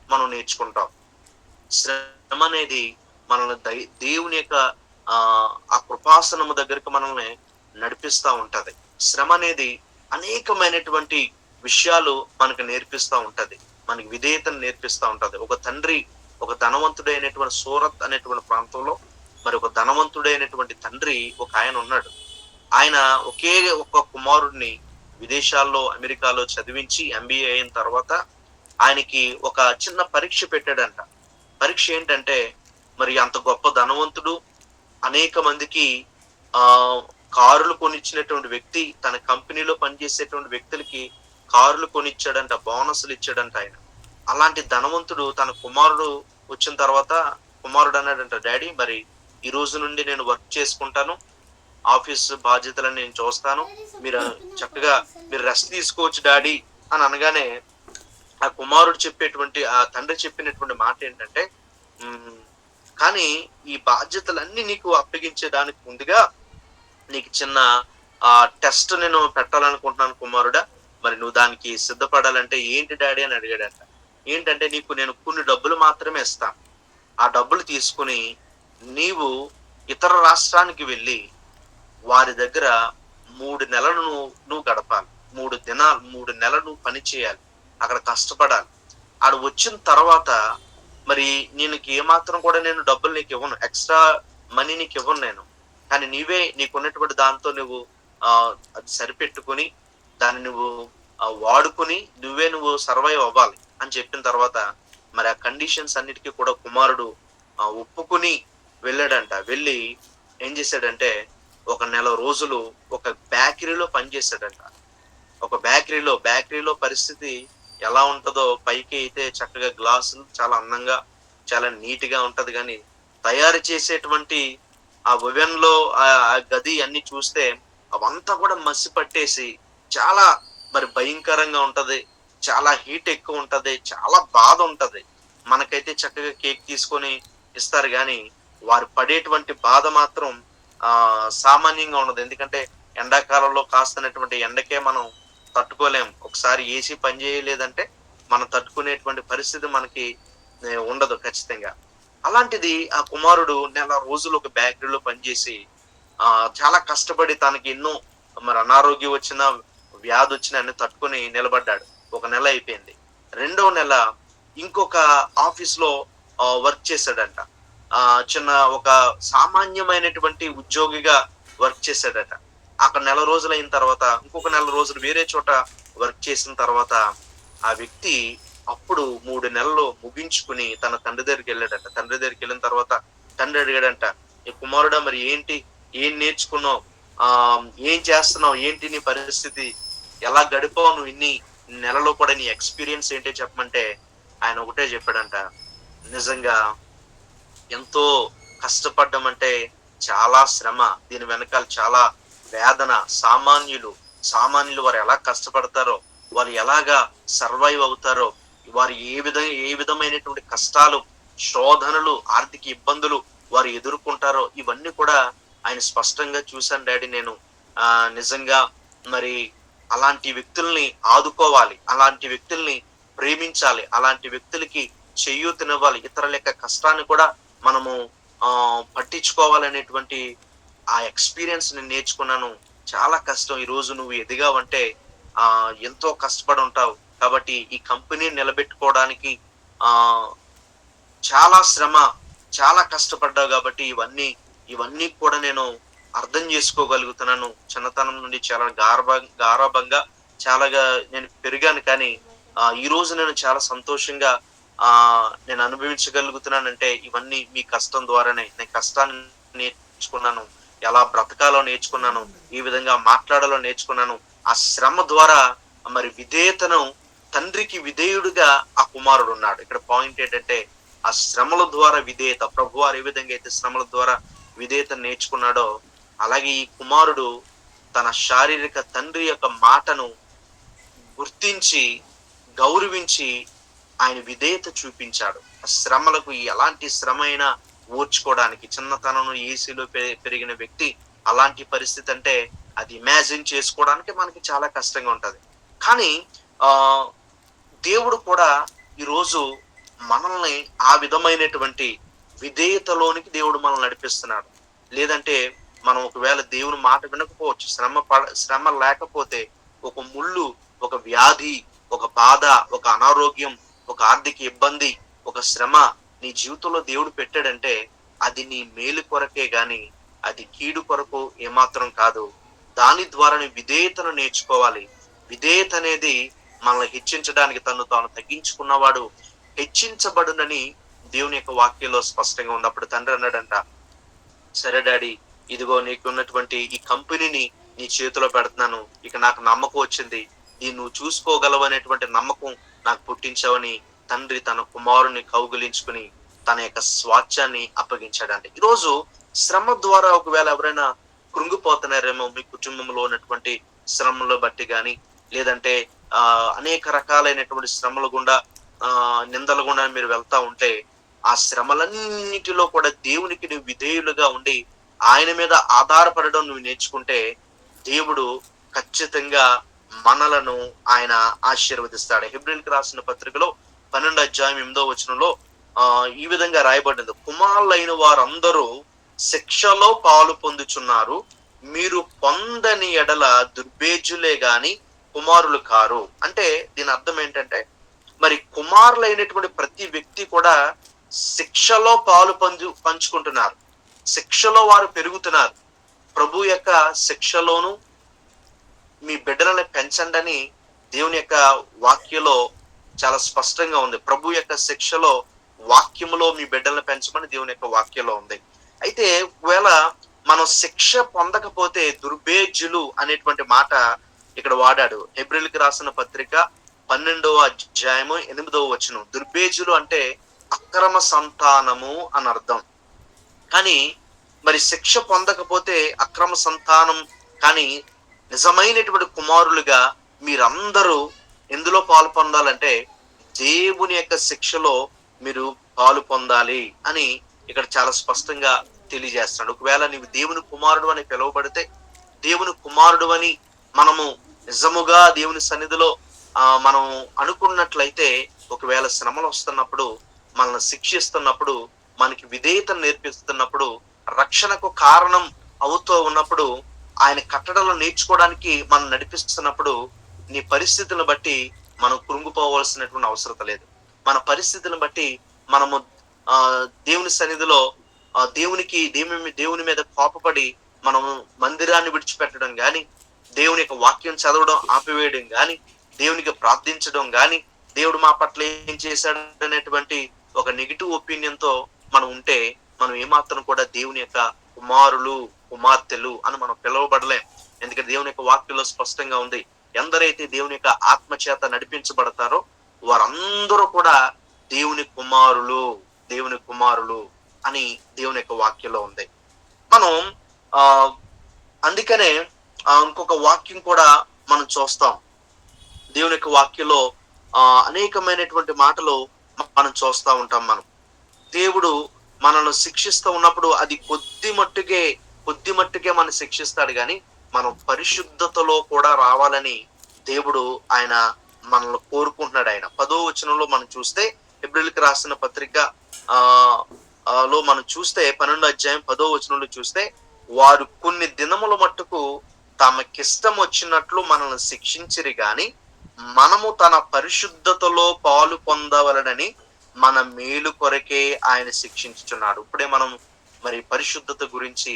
మనం నేర్చుకుంటాం. శ్రమ అనేది మనల్ని దేవుని యొక్క ఆ కృపాసనము దగ్గరికి మనల్ని నడిపిస్తూ ఉంటది. శ్రమ అనేది అనేకమైనటువంటి విషయాలు మనకు నేర్పిస్తూ ఉంటది. మనకి విధేయతను నేర్పిస్తూ ఉంటది. ఒక తండ్రి, ఒక ధనవంతుడైనటువంటి సూరత్ అనేటువంటి ప్రాంతంలో మరి ఒక ధనవంతుడైనటువంటి తండ్రి ఒక ఆయన ఉన్నాడు. ఆయన ఒకే ఒక కుమారుడిని విదేశాల్లో అమెరికాలో చదివించి ఎంబీఏ అయిన తర్వాత ఆయనకి ఒక చిన్న పరీక్ష పెట్టాడంట. పరీక్ష ఏంటంటే, మరి అంత గొప్ప ధనవంతుడు, అనేక మందికి ఆ కారులు కొనిచ్చినటువంటి వ్యక్తి, తన కంపెనీలో పనిచేసేటువంటి వ్యక్తులకి కారులు కొనిచ్చాడంట, బోనస్లు ఇచ్చాడంట ఆయన. అలాంటి ధనవంతుడు తన కుమారుడు వచ్చిన తర్వాత కుమారుడు అన్నాడంట, డాడీ మరి ఈ రోజు నుండి నేను వర్క్ చేసుకుంటాను, ఆఫీస్ బాధ్యతలను నేను చూస్తాను, మీరు చక్కగా మీరు రెస్ట్ తీసుకోవచ్చు డాడీ అని అనగానే ఆ కుమారుడు చెప్పేటువంటి ఆ తండ్రి చెప్పినటువంటి మాట ఏంటంటే, కానీ ఈ బాధ్యతలన్నీ నీకు అప్పగించేదానికి ముందుగా నీకు చిన్న టెస్ట్ నేను పెట్టాలనుకుంటున్నాను కుమారుడా, మరి నువ్వు దానికి సిద్ధపడాలంటే ఏంటి డాడీ అని అడిగాడంట. ఏంటంటే, నీకు నేను కొన్ని డబ్బులు మాత్రమే ఇస్తాను, ఆ డబ్బులు తీసుకుని నీవు ఇతర రాష్ట్రానికి వెళ్ళి వారి దగ్గర 3 నెలలు నువ్వు గడపాలి. 3 నెలలు నువ్వు పని చేయాలి, అక్కడ కష్టపడాలి. ఆడ వచ్చిన తర్వాత మరి నీకు ఏమాత్రం కూడా నేను డబ్బులు నీకు ఇవ్వను, ఎక్స్ట్రా మనీ నీకు ఇవ్వను నేను. కానీ నీవే నీకున్నటువంటి దాంతో నువ్వు అది సరిపెట్టుకుని దాన్ని నువ్వు వాడుకుని నువ్వు సర్వైవ్ అవ్వాలి అని చెప్పిన తర్వాత మరి ఆ కండిషన్స్ అన్నిటికీ కూడా కుమారుడు ఒప్పుకుని వెళ్ళాడంట. వెళ్ళి ఏం చేశాడంటే, ఒక నెల రోజులు ఒక బేకరీలో పనిచేశాడంట. ఒక బేకరీలో పరిస్థితి ఎలా ఉంటుందో, పైకి అయితే చక్కగా గ్లాసులు చాలా అందంగా చాలా నీట్ గా ఉంటది, కానీ తయారు చేసేటువంటి ఆ ఓవెన్ లో ఆ గది అన్ని చూస్తే అవంతా కూడా మసి పట్టేసి చాలా మరి భయంకరంగా ఉంటది, చాలా హీట్ ఎక్కువ ఉంటది, చాలా బాధ ఉంటది. మనకైతే చక్కగా కేక్ తీసుకొని ఇస్తారు, కానీ వారు పడేటువంటి బాధ మాత్రం సామాన్యంగా ఉండదు. ఎందుకంటే ఎండాకాలంలో కాస్తున్నటువంటి ఎండకే మనం తట్టుకోలేం. ఒకసారి ఏసీ పని చేయలేదంటే మనం తట్టుకునేటువంటి పరిస్థితి మనకి ఉండదు ఖచ్చితంగా. అలాంటిది ఆ కుమారుడు నెల రోజులు ఒక బేకరీలో పనిచేసి చాలా కష్టపడి తనకి ఎన్నో మరి అనారోగ్యం వచ్చినా వ్యాధి వచ్చినా అన్ని తట్టుకుని నిలబడ్డాడు. ఒక నెల అయిపోయింది. 2వ నెల ఇంకొక ఆఫీస్ లో వర్క్ చేశాడంట. చిన్న ఒక సామాన్యమైనటువంటి ఉద్యోగిగా వర్క్ చేశాడట. అక్కడ నెల రోజులు అయిన తర్వాత ఇంకొక నెల రోజులు వేరే చోట వర్క్ చేసిన తర్వాత ఆ వ్యక్తి అప్పుడు 3 నెలలు ముగించుకుని తన తండ్రి దగ్గరికి వెళ్ళాడంట. తండ్రి దగ్గరికి వెళ్ళిన తర్వాత తండ్రి అడిగాడంట, ఈ కుమారుడా మరి ఏం నేర్చుకున్నావు, ఏం చేస్తున్నావు, ఏంటి నీ పరిస్థితి, ఎలా గడిపావు నువ్వు ఇన్ని నెలలో కూడా, నీ ఎక్స్పీరియన్స్ ఏంటో చెప్పమంటే ఆయన ఒకటే చెప్పాడంట, నిజంగా ఎంతో కష్టపడ్డం అంటే చాలా శ్రమ, దీని వెనకాల చాలా వేదన. సామాన్యులు వారు ఎలా కష్టపడతారో, వారు ఎలాగా సర్వైవ్ అవుతారో, వారు ఏ విధమైనటువంటి కష్టాలు, శోధనలు, ఆర్థిక ఇబ్బందులు వారు ఎదుర్కొంటారో ఇవన్నీ కూడా ఆయన స్పష్టంగా చూశాను డాడీ నేను. నిజంగా మరి అలాంటి వ్యక్తుల్ని ఆదుకోవాలి, అలాంటి వ్యక్తుల్ని ప్రేమించాలి, అలాంటి వ్యక్తులకి చేయూతనివ్వాలి, ఇతరుల యొక్క కష్టాన్ని కూడా మనము పట్టించుకోవాలనేటువంటి ఆ ఎక్స్పీరియన్స్ నేను నేర్చుకున్నాను. చాలా కష్టం. ఈ రోజు నువ్వు ఎదిగావంటే ఎంతో కష్టపడి ఉంటావు. కాబట్టి ఈ కంపెనీని నిలబెట్టుకోవడానికి చాలా శ్రమ, చాలా కష్టపడ్డావు. కాబట్టి ఇవన్నీ కూడా నేను అర్థం చేసుకోగలుగుతున్నాను. చిన్నతనం నుండి చాలా గారాబంగా చాలాగా నేను పెరిగాను, కానీ ఈ రోజు నేను చాలా సంతోషంగా నేను అనుభవించగలుగుతున్నానంటే ఇవన్నీ మీ కష్టం ద్వారానే. నేను కష్టాన్ని నేర్చుకున్నాను, ఎలా బ్రతకాలో నేర్చుకున్నాను, ఈ విధంగా మాట్లాడాలో నేర్చుకున్నాను. ఆ శ్రమ ద్వారా మరి విధేయతను, తండ్రికి విధేయుడిగా ఆ కుమారుడు ఉన్నాడు. ఇక్కడ పాయింట్ ఏంటంటే, ఆ శ్రమల ద్వారా విధేయత, ప్రభువారు ఏ విధంగా అయితే శ్రమల ద్వారా విధేయత నేర్చుకున్నాడో అలాగే ఈ కుమారుడు తన శారీరక తండ్రి యొక్క మాటను గుర్తించి గౌరవించి ఆయన విధేయత చూపించాడు. ఆ శ్రమలకు ఎలాంటి శ్రమ అయినా ఓర్చుకోవడానికి, చిన్నతనం ఏసీలో పెరిగిన వ్యక్తి అలాంటి పరిస్థితి అంటే అది ఇమాజిన్ చేసుకోవడానికి మనకి చాలా కష్టంగా ఉంటది. కానీ దేవుడు కూడా ఈరోజు మనల్ని ఆ విధమైనటువంటి విధేయతలోనికి దేవుడు మనల్ని నడిపిస్తున్నాడు. లేదంటే మనం ఒకవేళ దేవుని మాట వినకపోవచ్చు, శ్రమ లేకపోతే ఒక ముళ్ళు, ఒక వ్యాధి, ఒక బాధ, ఒక అనారోగ్యం, ఒక ఆర్థిక ఇబ్బంది, ఒక శ్రమ నీ జీవితంలో దేవుడు పెట్టాడంటే అది నీ మేలు కొరకే గాని అది కీడు కొరకు ఏమాత్రం కాదు. దాని ద్వారా నీ విధేయతను నేర్చుకోవాలి. విధేయత అనేది మనల్ని హెచ్చించడానికి తను తాను తగ్గించుకున్నవాడు హెచ్చించబడునని దేవుని యొక్క వాక్యంలో స్పష్టంగా ఉన్నప్పుడు తండ్రి అన్నాడంట, సరే డాడీ, ఇదిగో నీకున్నటువంటి ఈ కంపెనీని నీ చేతిలో పెడుతున్నాను, ఇక నాకు నమ్మకం వచ్చింది, దీన్ని నువ్వు చూసుకోగలవు అనేటువంటి నమ్మకం నాకు పుట్టించావని తండ్రి తన కుమారుని కౌగిలించుకుని తన యొక్క స్వాచ్యాన్ని అప్పగించాడండి. ఈరోజు శ్రమ ద్వారా ఒకవేళ ఎవరైనా కృంగిపోతున్నారేమో, మీ కుటుంబంలో ఉన్నటువంటి శ్రమలు బట్టి కానీ, లేదంటే అనేక రకాలైనటువంటి శ్రమల గుండా నిందల గుండా మీరు వెళ్తా ఉంటే, ఆ శ్రమలన్నిటిలో కూడా దేవునికి నువ్వు విధేయులుగా ఉండి ఆయన మీద ఆధారపడడం నువ్వు నేర్చుకుంటే దేవుడు ఖచ్చితంగా మనలను ఆయన ఆశీర్వదిస్తాడు. హెబ్రీయులకు రాసిన పత్రికలో 12:8 ఈ విధంగా రాయబడింది, కుమారులైన వారందరూ శిక్షలో పాలు పొందుచున్నారు, మీరు పొందని ఎడల దుర్బేజులే గాని కుమారులు కారు. అంటే దీని అర్థం ఏంటంటే, మరి కుమారులైనటువంటి ప్రతి వ్యక్తి కూడా శిక్షలో పాలు పంచుకుంటున్నారు, శిక్షలో వారు పెరుగుతున్నారు. ప్రభు యొక్క శిక్షలోను మీ బిడ్డలను పెంచండి అని దేవుని యొక్క వాక్యలో చాలా స్పష్టంగా ఉంది. ప్రభు యొక్క శిక్షలో వాక్యములో మీ బిడ్డలను పెంచమని దేవుని యొక్క వాక్యంలో ఉంది. అయితే ఒకవేళ మనం శిక్ష పొందకపోతే దుర్బేజ్యులు అనేటువంటి మాట ఇక్కడ వాడాడు. హెబ్రీయులకు రాసిన పత్రిక 12:8 దుర్బేజ్యులు అంటే అక్రమ సంతానము అని అర్థం. కానీ మరి శిక్ష పొందకపోతే అక్రమ సంతానం కానీ నిజమైనటువంటి కుమారులుగా మీరందరూ ఎందులో పాలు పొందాలంటే దేవుని యొక్క శిక్షలో మీరు పాలు పొందాలి అని ఇక్కడ చాలా స్పష్టంగా తెలియజేస్తున్నాడు. ఒకవేళ నీవు దేవుని కుమారుడు అని పిలువబడితే, దేవుని కుమారుడు అని మనము నిజముగా దేవుని సన్నిధిలో మనం అనుకున్నట్లయితే, ఒకవేళ శ్రమలు వస్తున్నప్పుడు, మనల్ని శిక్షిస్తున్నప్పుడు, మనకి విధేయతను నేర్పిస్తున్నప్పుడు, రక్షణకు కారణం అవుతూ ఉన్నప్పుడు, ఆయన కట్టడలు నేర్చుకోవడానికి మనం నడిపిస్తున్నప్పుడు, నీ పరిస్థితులను బట్టి మనం కృంగిపోవలసినటువంటి అవసరం లేదు. మన పరిస్థితులను బట్టి మనము దేవుని సన్నిధిలో దేవుని మీద కోపపడి మనము మందిరాన్ని విడిచిపెట్టడం కానీ, దేవుని యొక్క వాక్యం చదవడం ఆపివేయడం కానీ, దేవునికి ప్రార్థించడం కానీ, దేవుడు మా పట్ల ఏం చేశాడు అనేటువంటి ఒక నెగిటివ్ ఒపీనియన్ తో మనం ఉంటే, మనం ఏమాత్రం కూడా దేవుని యొక్క కుమారులు కుమార్తెలు అని మనం పిలువబడలేం. ఎందుకంటే దేవుని యొక్క వాక్యంలో స్పష్టంగా ఉంది, ఎందరైతే దేవుని యొక్క ఆత్మ చేత నడిపించబడతారో వారందరూ కూడా దేవుని కుమారులు అని దేవుని యొక్క వాక్యంలో ఉంది. మనం అందుకనే ఇంకొక వాక్యం కూడా మనం చూస్తాం. దేవుని యొక్క వాక్యంలో అనేకమైనటువంటి మాటలు మనం చూస్తూ ఉంటాం. దేవుడు మనల్ని శిక్షిస్తూ ఉన్నప్పుడు అది కొద్ది మట్టుకే మనం శిక్షిస్తాడు, కానీ మనం పరిశుద్ధతలో కూడా రావాలని దేవుడు ఆయన మనల్ని కోరుకుంటున్నాడు. ఆయన 10వ వచనంలో మనం చూస్తే, హెబ్రీయులకు రాసిన పత్రిక లో మనం చూస్తే 12:10 చూస్తే, వారు కొన్ని దినముల మట్టుకు తమకిష్టం వచ్చినట్లు మనల్ని శిక్షించిరి గాని మనము తన పరిశుద్ధతలో పాలు పొందవలనని మన మేలు కొరకే ఆయన శిక్షించుచున్నాడు. ఇప్పుడే మనం మరి పరిశుద్ధత గురించి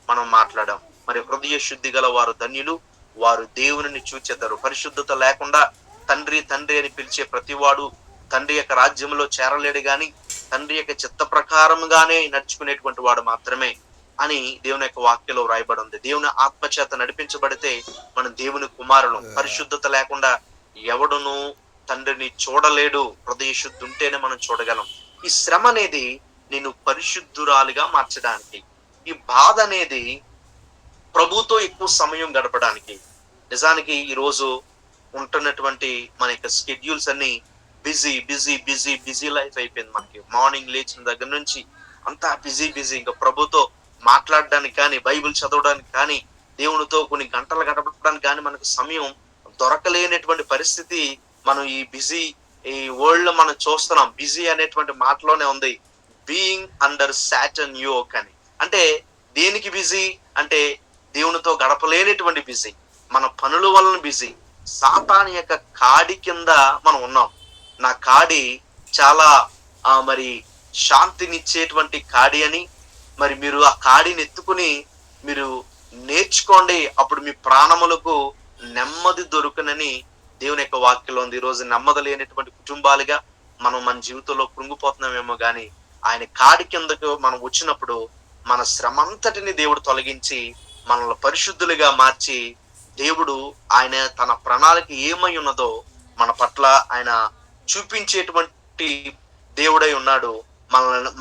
మనం మాట్లాడాం. మరి హృదయ శుద్ధి గల వారు ధన్యులు, వారు దేవుని చూచెదరు. పరిశుద్ధత లేకుండా తండ్రి అని పిలిచే ప్రతివాడు తండ్రి యొక్క రాజ్యంలో చేరలేడు గాని తండ్రి యొక్క చిత్త ప్రకారంగానే నడుచుకునేటువంటి వాడు మాత్రమే అని దేవుని యొక్క వాక్యంలో వ్రాయబడి ఉంది. దేవుని ఆత్మచేత నడిపించబడితే మనం దేవుని కుమారులు. పరిశుద్ధత లేకుండా ఎవడును తండ్రిని చూడలేడు. హృదయ శుద్ధి ఉంటేనే మనం చూడగలం. ఈ శ్రమ అనేది నేను పరిశుద్ధురాలిగా మార్చడానికి, ఈ బాధ అనేది ప్రభుతో ఎక్కువ సమయం గడపడానికి. నిజానికి ఈ రోజు ఉంటున్నటువంటి మన యొక్క స్కెడ్యూల్స్ అన్ని బిజీ లైఫ్ అయిపోయింది. మనకి మార్నింగ్ లేచిన దగ్గర నుంచి అంతా బిజీ. ఇంకా ప్రభుతో మాట్లాడడానికి కానీ, బైబిల్ చదవడానికి కానీ, దేవునితో కొన్ని గంటలు గడపడానికి కానీ మనకు సమయం దొరకలేనటువంటి పరిస్థితి మనం ఈ వరల్డ్ లో మనం చూస్తున్నాం. బిజీ అనేటువంటి మాటలోనే ఉంది, బీయింగ్ అండర్ సాటర్న్ యోక్ అని. అంటే దేనికి బిజీ అంటే దేవునితో గడపలేనటువంటి బిజీ, మన పనుల వలన బిజీ. సాతాను యొక్క కాడి కింద మనం ఉన్నాం. నా కాడి చాలా మరి శాంతినిచ్చేటువంటి కాడి అని, మరి మీరు ఆ కాడిని ఎత్తుకుని మీరు నేర్చుకోండి, అప్పుడు మీ ప్రాణములకు నెమ్మది దొరుకునని దేవుని యొక్క వాక్యంలో ఉంది. ఈరోజు నెమ్మది లేనటువంటి కుటుంబాలుగా మనం మన జీవితంలో కృంగిపోతున్నామేమో కానీ ఆయన కాడి కిందకు మనం వచ్చినప్పుడు మన శ్రమంతటిని దేవుడు తొలగించి మనల్ని పరిశుద్ధులుగా మార్చి, దేవుడు ఆయన తన ప్రణాళిక ఏమై ఉన్నదో మన పట్ల ఆయన చూపించేటువంటి దేవుడై ఉన్నాడు.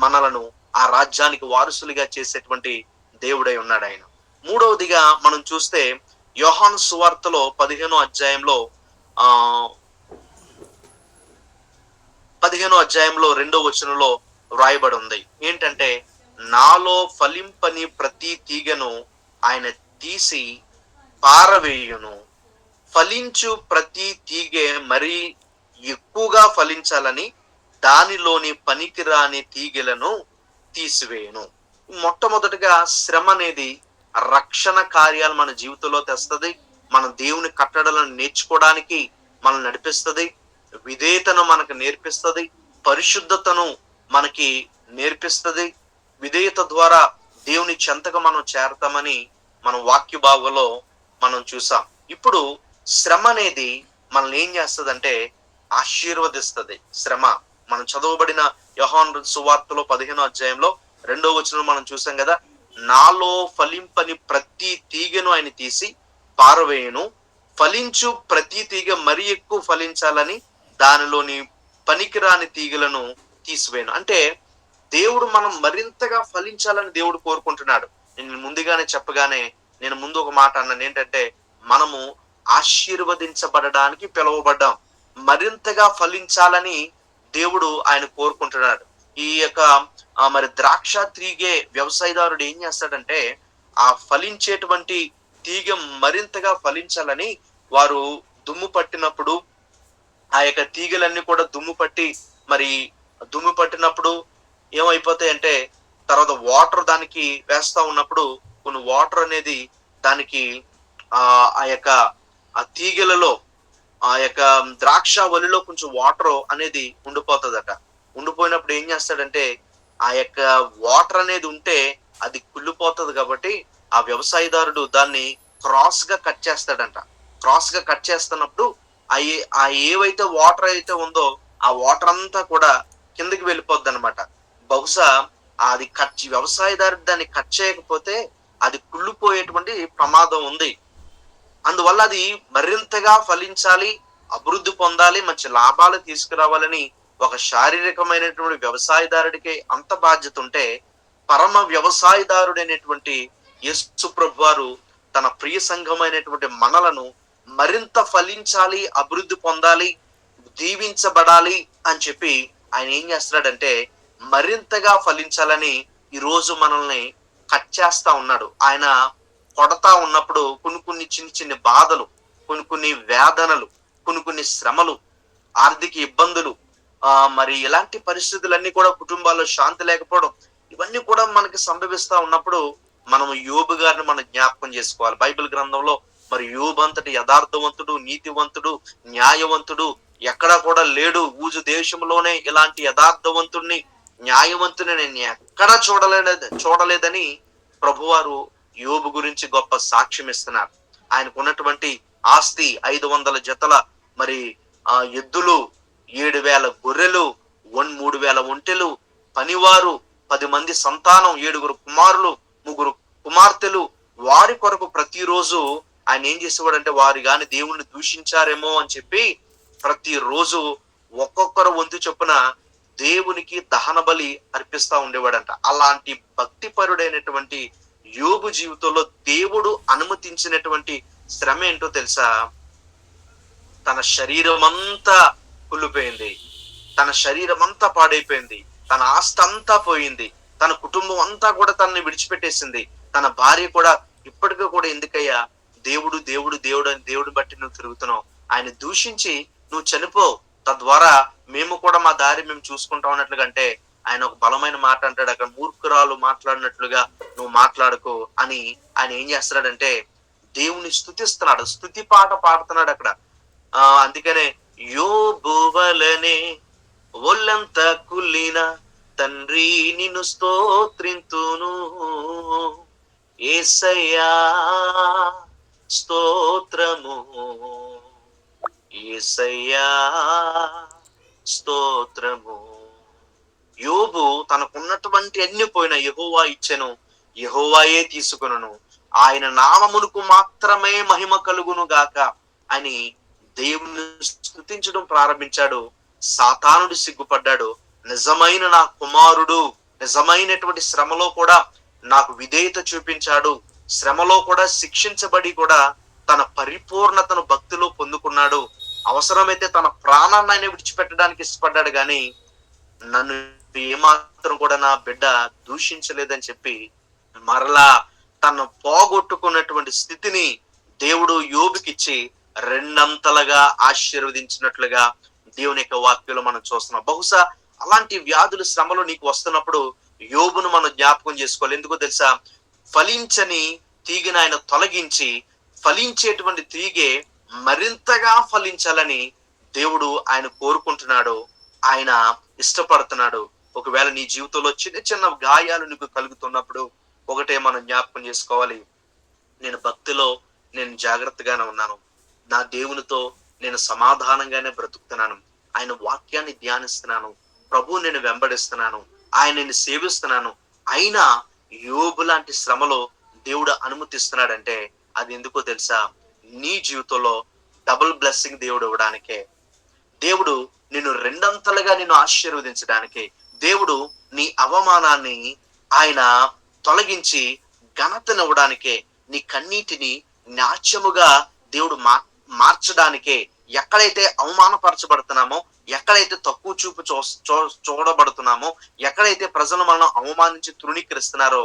మనలను ఆ రాజ్యానికి వారసులుగా చేసేటువంటి దేవుడై ఉన్నాడు ఆయన. మూడవదిగా మనం చూస్తే యోహాను సువార్తలో 15వ అధ్యాయంలో 2వ వచనంలో వ్రాయబడి ఉంది. ఏంటంటే, నాలో ఫలింపని ప్రతి తీగను ఆయన తీసి పారవేయును, ఫలించు ప్రతి తీగె మరీ ఎక్కువగా ఫలించాలని దానిలోని పనికిరాని తీగెలను తీసివేయను. మొట్టమొదటిగా శ్రమ అనేది రక్షణ కార్యాలు మన జీవితంలో తెస్తుంది. మన దేవుని కట్టడలను నేర్చుకోవడానికి మనం నడిపిస్తుంది, విధేయతను మనకు నేర్పిస్తుంది, పరిశుద్ధతను మనకి నేర్పిస్తుంది. విధేయత ద్వారా దేవుని చెంతగా మనం చేరతామని మనం వాక్య భాగంలో మనం చూసాం. ఇప్పుడు శ్రమ అనేది మనల్ని ఏం చేస్తుంది ఆశీర్వదిస్తుంది. శ్రమ మనం చదవబడిన యోహాను సువార్తలో 15వ అధ్యాయంలో 2వ వచనం మనం చూసాం కదా, నాలో ఫలింపని ప్రతి తీగను ఆయన తీసి పారవేయును, ఫలించు ప్రతి తీగ మరి ఎక్కువ ఫలించాలని దానిలోని పనికిరాని తీగలను తీసివేయను. అంటే దేవుడు మనం మరింతగా ఫలించాలని దేవుడు కోరుకుంటున్నాడు. నేను ముందుగానే చెప్పగానే నేను ముందు ఒక మాట అన్నాను, ఏంటంటే మనము ఆశీర్వదించబడడానికి పిలువబడ్డాం. మరింతగా ఫలించాలని దేవుడు ఆయన కోరుకుంటున్నాడు. ఈ యొక్క మరి ద్రాక్ష తీగే వ్యవసాయదారుడు ఏం చేస్తాడంటే, ఆ ఫలించేటువంటి తీగ మరింతగా ఫలించాలని వారు దుమ్ము పట్టినప్పుడు ఆ యొక్క తీగలన్నీ కూడా దుమ్ము పట్టినప్పుడు ఏమైపోతాయి అంటే, తర్వాత వాటర్ దానికి వేస్తా ఉన్నప్పుడు కొన్ని వాటర్ అనేది దానికి ఆ యొక్క ఆ తీగలలో ఆ యొక్క ద్రాక్ష వలిలో కొంచెం వాటర్ అనేది ఉండిపోతుందట. ఉండిపోయినప్పుడు ఏం చేస్తాడంటే, ఆ యొక్క వాటర్ అనేది ఉంటే అది కుళ్ళిపోతుంది కాబట్టి ఆ వ్యవసాయదారుడు దాన్ని క్రాస్ గా కట్ చేస్తాడంట. క్రాస్ గా కట్ చేస్తున్నప్పుడు ఆ ఏవైతే వాటర్ అయితే ఉందో ఆ వాటర్ అంతా కూడా కిందకి వెళ్ళిపోద్ది అనమాట. బహుశా అది వ్యవసాయదారుడు దాన్ని కట్ చేయకపోతే అది కుళ్ళిపోయేటువంటి ప్రమాదం ఉంది. అందువల్ల అది మరింతగా ఫలించాలి, అభివృద్ధి పొందాలి, మంచి లాభాలు తీసుకురావాలని ఒక శారీరకమైనటువంటి వ్యవసాయదారుడికి అంత బాధ్యత ఉంటే, పరమ వ్యవసాయదారుడైనటువంటి యేసు ప్రభు వారు తన ప్రియ సంఘమైనటువంటి మనలను మరింత ఫలించాలి, అభివృద్ధి పొందాలి, దీవించబడాలి అని చెప్పి ఆయన ఏం చేస్తున్నాడంటే, మరింతగా ఫలించాలని ఈరోజు మనల్ని కట్ చేస్తా ఉన్నాడు. ఆయన కొడతా ఉన్నప్పుడు కొన్ని చిన్న బాధలు, కొన్ని వేదనలు, కొన్ని శ్రమలు, ఆర్థిక ఇబ్బందులు, మరి ఇలాంటి పరిస్థితులన్నీ కూడా కుటుంబాల్లో శాంతి లేకపోవడం, ఇవన్నీ కూడా మనకి సంభవిస్తా ఉన్నప్పుడు మనం యోబు గారిని మనం జ్ఞాపకం చేసుకోవాలి. బైబిల్ గ్రంథంలో మరి యోబు అంతటి యథార్థవంతుడు, నీతివంతుడు, న్యాయవంతుడు ఎక్కడా కూడా లేడు. ఊజు దేశంలోనే ఇలాంటి యథార్థవంతుడిని, న్యాయవంతుని నేను ఎక్కడా చూడలేదని ప్రభువారు యోబు గురించి గొప్ప సాక్ష్యం ఇస్తున్నారు. ఆయనకు ఉన్నటువంటి ఆస్తి 500 జతల మరి ఎద్దులు, 7,000 గొర్రెలు, 3,000 ఒంటెలు, పనివారు, 10 మంది సంతానం, 7 కుమారులు, 3 కుమార్తెలు. వారి కొరకు ప్రతిరోజు ఆయన ఏం చేసేవాడంటే, వారు గాని దేవుణ్ణి దూషించారేమో అని చెప్పి ప్రతిరోజు ఒక్కొక్కరు వంతు చొప్పున దేవునికి దహన బలి అర్పిస్తా ఉండేవాడంట. అలాంటి భక్తిపరుడైనటువంటి యోబు జీవితంలో దేవుడు అనుమతించినటువంటి శ్రమ ఏంటో తెలుసా? తన శరీరం అంతా కుళ్ళిపోయింది, తన శరీరం అంతా పాడైపోయింది, తన ఆస్తి అంతా పోయింది, తన కుటుంబం అంతా కూడా తనని విడిచిపెట్టేసింది. తన భార్య కూడా ఇప్పటికీ కూడా ఎందుకయ్యా దేవుడు దేవుడు దేవుడు అని దేవుడిని బట్టి నువ్వు తిరుగుతున్నావు, ఆయన దూషించి నువ్వు చనిపో, తద్వారా మేము కూడా మా దారి మేము చూసుకుంటాం అన్నట్లుగా. అంటే ఆయన ఒక బలమైన మాట అంటాడు, అక్కడ మూర్ఖురాలు మాట్లాడినట్లుగా నువ్వు మాట్లాడుకో అని ఆయన ఏం చేస్తున్నాడంటే దేవుని స్తుతిస్తున్నాడు, స్తుతి పాట పాడుతున్నాడు అక్కడ. అందుకనే యోబు వలెనే ఒళ్ళంతా కుళ్ళిన తండ్రి నిన్ను స్తోత్రింతును, యేసయ్యా స్తోత్రము, యేసయ్యా స్తోత్రము. యోబు తనకున్నటువంటి అన్ని పోయిన యెహోవా ఇచ్చెను, యెహోవాయే తీసుకొనును, ఆయన నామమునకు మాత్రమే మహిమ కలుగును గాక అని దేవుని స్తుతించడం ప్రారంభించాడు. సాతానుడు సిగ్గుపడ్డాడు. నిజమైన నా కుమారుడు నిజమైనటువంటి శ్రమలో కూడా నాకు విధేయత చూపించాడు, శ్రమలో కూడా శిక్షించబడి కూడా తన పరిపూర్ణతను భక్తిలో పొందుకున్నాడు, అవసరమైతే తన ప్రాణాన్ని ఆయన విడిచిపెట్టడానికి ఇష్టపడ్డాడు, కానీ నన్ను ఏమాత్రం కూడా నా బిడ్డ దూషించలేదని చెప్పి మరలా తను పోగొట్టుకున్నటువంటి స్థితిని దేవుడు యోబుకిచ్చి రెండంతలుగా ఆశీర్వదించినట్లుగా దేవుని యొక్క వాక్యంలో మనం చూస్తున్నాం. బహుశా అలాంటి వ్యాధులు శ్రమలు నీకు వస్తున్నప్పుడు యోబును మనం జ్ఞాపకం చేసుకోవాలి. ఎందుకో తెలుసా, ఫలించని తీగని ఆయన తొలగించి ఫలించేటువంటి తీగే మరింతగా ఫలించాలని దేవుడు ఆయన కోరుకుంటున్నాడు, ఆయన ఇష్టపడుతున్నాడు. ఒకవేళ నీ జీవితంలో చిన్న చిన్న గాయాలు నీకు కలుగుతున్నప్పుడు ఒకటే మనం జ్ఞాపకం చేసుకోవాలి, నేను భక్తిలో నేను జాగ్రత్తగానే ఉన్నాను, నా దేవునితో నేను సమాధానంగానే బ్రతుకుతున్నాను, ఆయన వాక్యాన్ని ధ్యానిస్తున్నాను, ప్రభు నేను వెంబడిస్తున్నాను, ఆయనని సేవిస్తున్నాను, అయినా యోబు లాంటి శ్రమలో దేవుడు అనుమతిస్తున్నాడంటే అది ఎందుకో తెలుసా, నీ జీవితంలో డబుల్ బ్లెస్సింగ్ దేవుడు ఇవ్వడానికే, దేవుడు నిన్ను రెండంతలుగా నిన్ను ఆశీర్వదించడానికి, దేవుడు నీ అవమానాన్ని ఆయన తొలగించి ఘనతనివ్వడానికే, నీ కన్నీటిని నాట్యముగా దేవుడు మార్చడానికే. ఎక్కడైతే అవమానపరచబడుతున్నామో, ఎక్కడైతే తక్కువ చూపు చూడబడుతున్నామో, ఎక్కడైతే ప్రజలు మనం అవమానించి తృణీకరిస్తున్నారో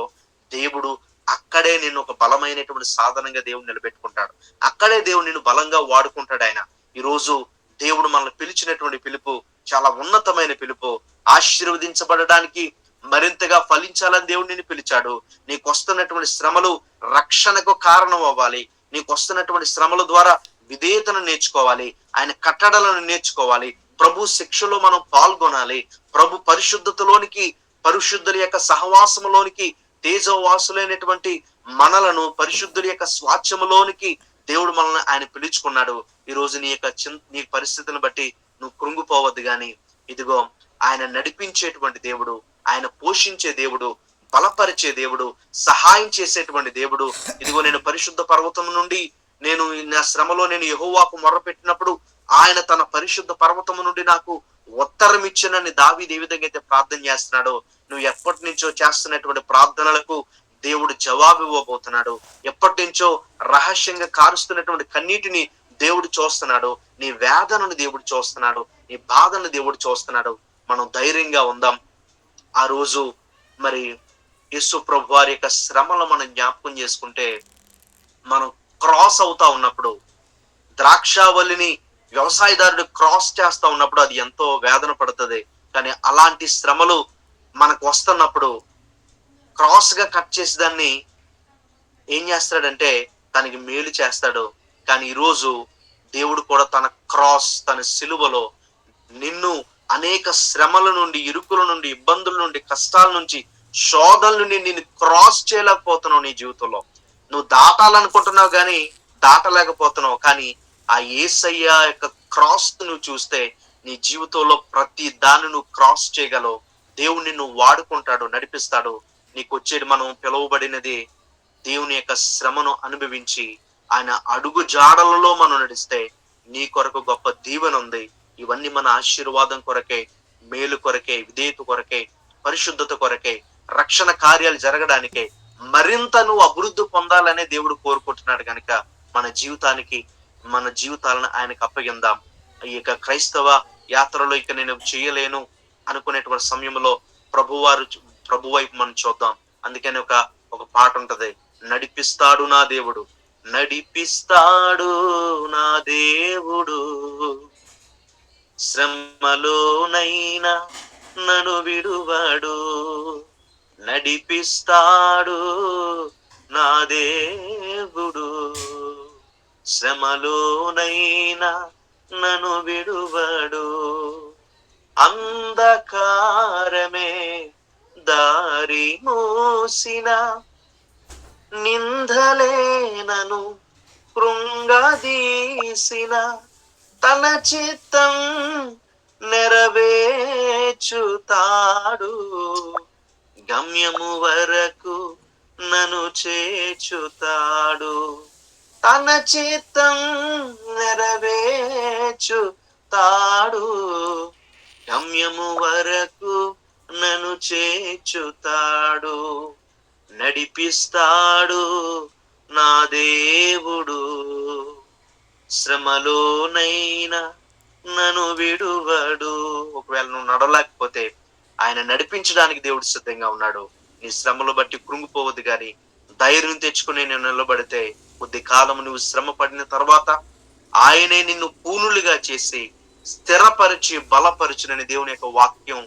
దేవుడు అక్కడే నిన్ను ఒక బలమైనటువంటి సాధనంగా దేవుడు నిలబెట్టుకుంటాడు, అక్కడే దేవుడు నిన్ను బలంగా వాడుకుంటాడు. ఆయన ఈరోజు దేవుడు మనల్ని పిలిచినటువంటి పిలుపు చాలా ఉన్నతమైన పిలుపు. ఆశీర్వదించబడడానికి, మరింతగా ఫలించాలని దేవుడు నిన్ను పిలిచాడు. నీకు వస్తున్నటువంటి శ్రమలు రక్షణకు కారణం అవ్వాలి, నీకు వస్తున్నటువంటి శ్రమల ద్వారా విధేయతను నేర్చుకోవాలి, ఆయన కట్టడలను నేర్చుకోవాలి, ప్రభు శిక్షలో మనం పాల్గొనాలి, ప్రభు పరిశుద్ధతలోనికి, పరిశుద్ధుల యొక్క సహవాసములోనికి, తేజవాసులైనటువంటి మనలను పరిశుద్ధుల యొక్క స్వాచ్ఛములోనికి దేవుడు మనల్ని ఆయన పిలుచుకున్నాడు. ఈ రోజు నీ పరిస్థితిని బట్టి నువ్వు కృంగిపోవద్దు, గాని ఇదిగో ఆయన నడిపించేటువంటి దేవుడు, ఆయన పోషించే దేవుడు, బలపరిచే దేవుడు, సహాయం చేసేటువంటి దేవుడు. ఇదిగో నేను పరిశుద్ధ పర్వతం నుండి నేను నా శ్రమలో నేను యెహోవాకు మొర్రపెట్టినప్పుడు ఆయన తన పరిశుద్ధ పర్వతము నుండి నాకు ఉత్తరం ఇచ్చినని దావీదు ఏ విధంగా అయితే ప్రార్థన చేస్తున్నాడో, నువ్వు ఎప్పటి నుంచో చేస్తున్నటువంటి ప్రార్థనలకు దేవుడు జవాబు ఇవ్వబోతున్నాడు. ఎప్పటి నుంచో రహస్యంగా కారుస్తున్నటువంటి కన్నీటిని దేవుడు చూస్తున్నాడు, నీ వేదనను దేవుడు చూస్తున్నాడు, నీ బాధను దేవుడు చూస్తున్నాడు. మనం ధైర్యంగా ఉందాం. ఆ రోజు మరి యేసు ప్రభు వారి యొక్క శ్రమలు మనం జ్ఞాపకం చేసుకుంటే, మనం క్రాస్ అవుతా ఉన్నప్పుడు, ద్రాక్షావల్లిని వ్యవసాయదారుడు క్రాస్ చేస్తా ఉన్నప్పుడు అది ఎంతో వేదన పడుతుంది. కానీ అలాంటి శ్రమలు మనకు వస్తున్నప్పుడు క్రాస్ గా కట్ చేసి దాన్ని ఏం చేస్తాడంటే తనకి మేలు చేస్తాడు. కానీ ఈరోజు దేవుడు కూడా తన క్రాస్, తన సిలువలో నిన్ను అనేక శ్రమల నుండి, ఇరుకుల నుండి, ఇబ్బందుల నుండి, కష్టాల నుంచి, శోధనల నుండి నిన్ను క్రాస్ చేయలేకపోతున్నావు. నీ జీవితంలో నువ్వు దాటాలనుకుంటున్నావు కానీ దాటలేకపోతున్నావు. కానీ ఆ యేసయ్య యొక్క క్రాస్ నువ్వు చూస్తే నీ జీవితంలో ప్రతి దాన్ని నువ్వు క్రాస్ చేయగలవు. దేవుడు నిన్ను వాడుకుంటాడు, నడిపిస్తాడు. నీకు వచ్చేది, మనం పిలువబడినది దేవుని యొక్క శ్రమను అనుభవించి ఆయన అడుగు జాడలలో మనం నడిస్తే నీ కొరకు గొప్ప దీవెన ఉంది. ఇవన్నీ మన ఆశీర్వాదం కొరకే, మేలు కొరకే, విధేయత కొరకే, పరిశుద్ధత కొరకే, రక్షణ కార్యాలు జరగడానికే, మరింత నువ్వు అభివృద్ధి పొందాలనే దేవుడు కోరుకుంటున్నాడు. కనుక మన జీవితాలను ఆయనకు అప్పగిందాం. ఈ యొక్క క్రైస్తవ యాత్రలో ఇక నేను చేయలేను అనుకునేటువంటి సమయంలో ప్రభు వైపు మనం చూద్దాం. అందుకని ఒక పాట ఉంటది, నడిపిస్తాడు నా దేవుడు, నడిపిస్తాడు నా దేవుడు, శ్రమలోనైనా నన్ను విడువడు, నడిపిస్తాడు నా దేవుడు. శ్రమలోనైనా నన్ను విడువడు, అంధకారమే దారి మూసిన, నిందలే నన్ను కృంగదీసిన, తన చిత్తం నెరవేర్చుతాడు, గమ్యము వరకు నన్ను చేర్చుతాడు. తన చిత్తం నెరవేర్చుతాడు, గమ్యము వరకు నన్ను చేర్చుతాడు. నడిపిస్తాడు నా దేవుడు, శ్రమలోనైనా నన్ను విడువడు. ఒకవేళ నువ్వు నడవలేకపోతే ఆయన నడిపించడానికి దేవుడు సిద్ధంగా ఉన్నాడు. నీ శ్రమలు బట్టి కృంగిపోవద్దు, కానీ ధైర్యం తెచ్చుకుని నేను నిలబడితే కొద్ది కాలం నువ్వు శ్రమ పడిన తర్వాత ఆయనే నిన్ను పూనులుగా చేసి స్థిరపరిచి బలపరచునని దేవుని యొక్క వాక్యం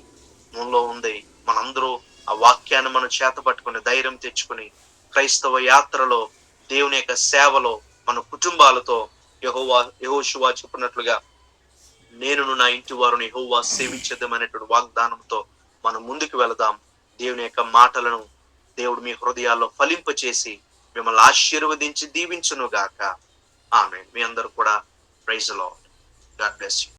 మనలో ఉంది. మనందరూ ఆ వాక్యాన్ని మనం చేత పట్టుకుని ధైర్యం తెచ్చుకుని క్రైస్తవ యాత్రలో, దేవుని యొక్క సేవలో, మన కుటుంబాలతో యెహోషువ చెప్పినట్లుగా నేను నా ఇంటి వారిని యెహోవా సేవించేద్దామనేటువంటి వాగ్దానంతో మనం ముందుకు వెళదాం. దేవుని యొక్క మాటలను దేవుడు మీ హృదయాల్లో ఫలింపచేసి మిమ్మల్ని ఆశీర్వదించి దీవించును గాక. ఆమేన్. మీ అందరూ కూడా praise the Lord. God bless you.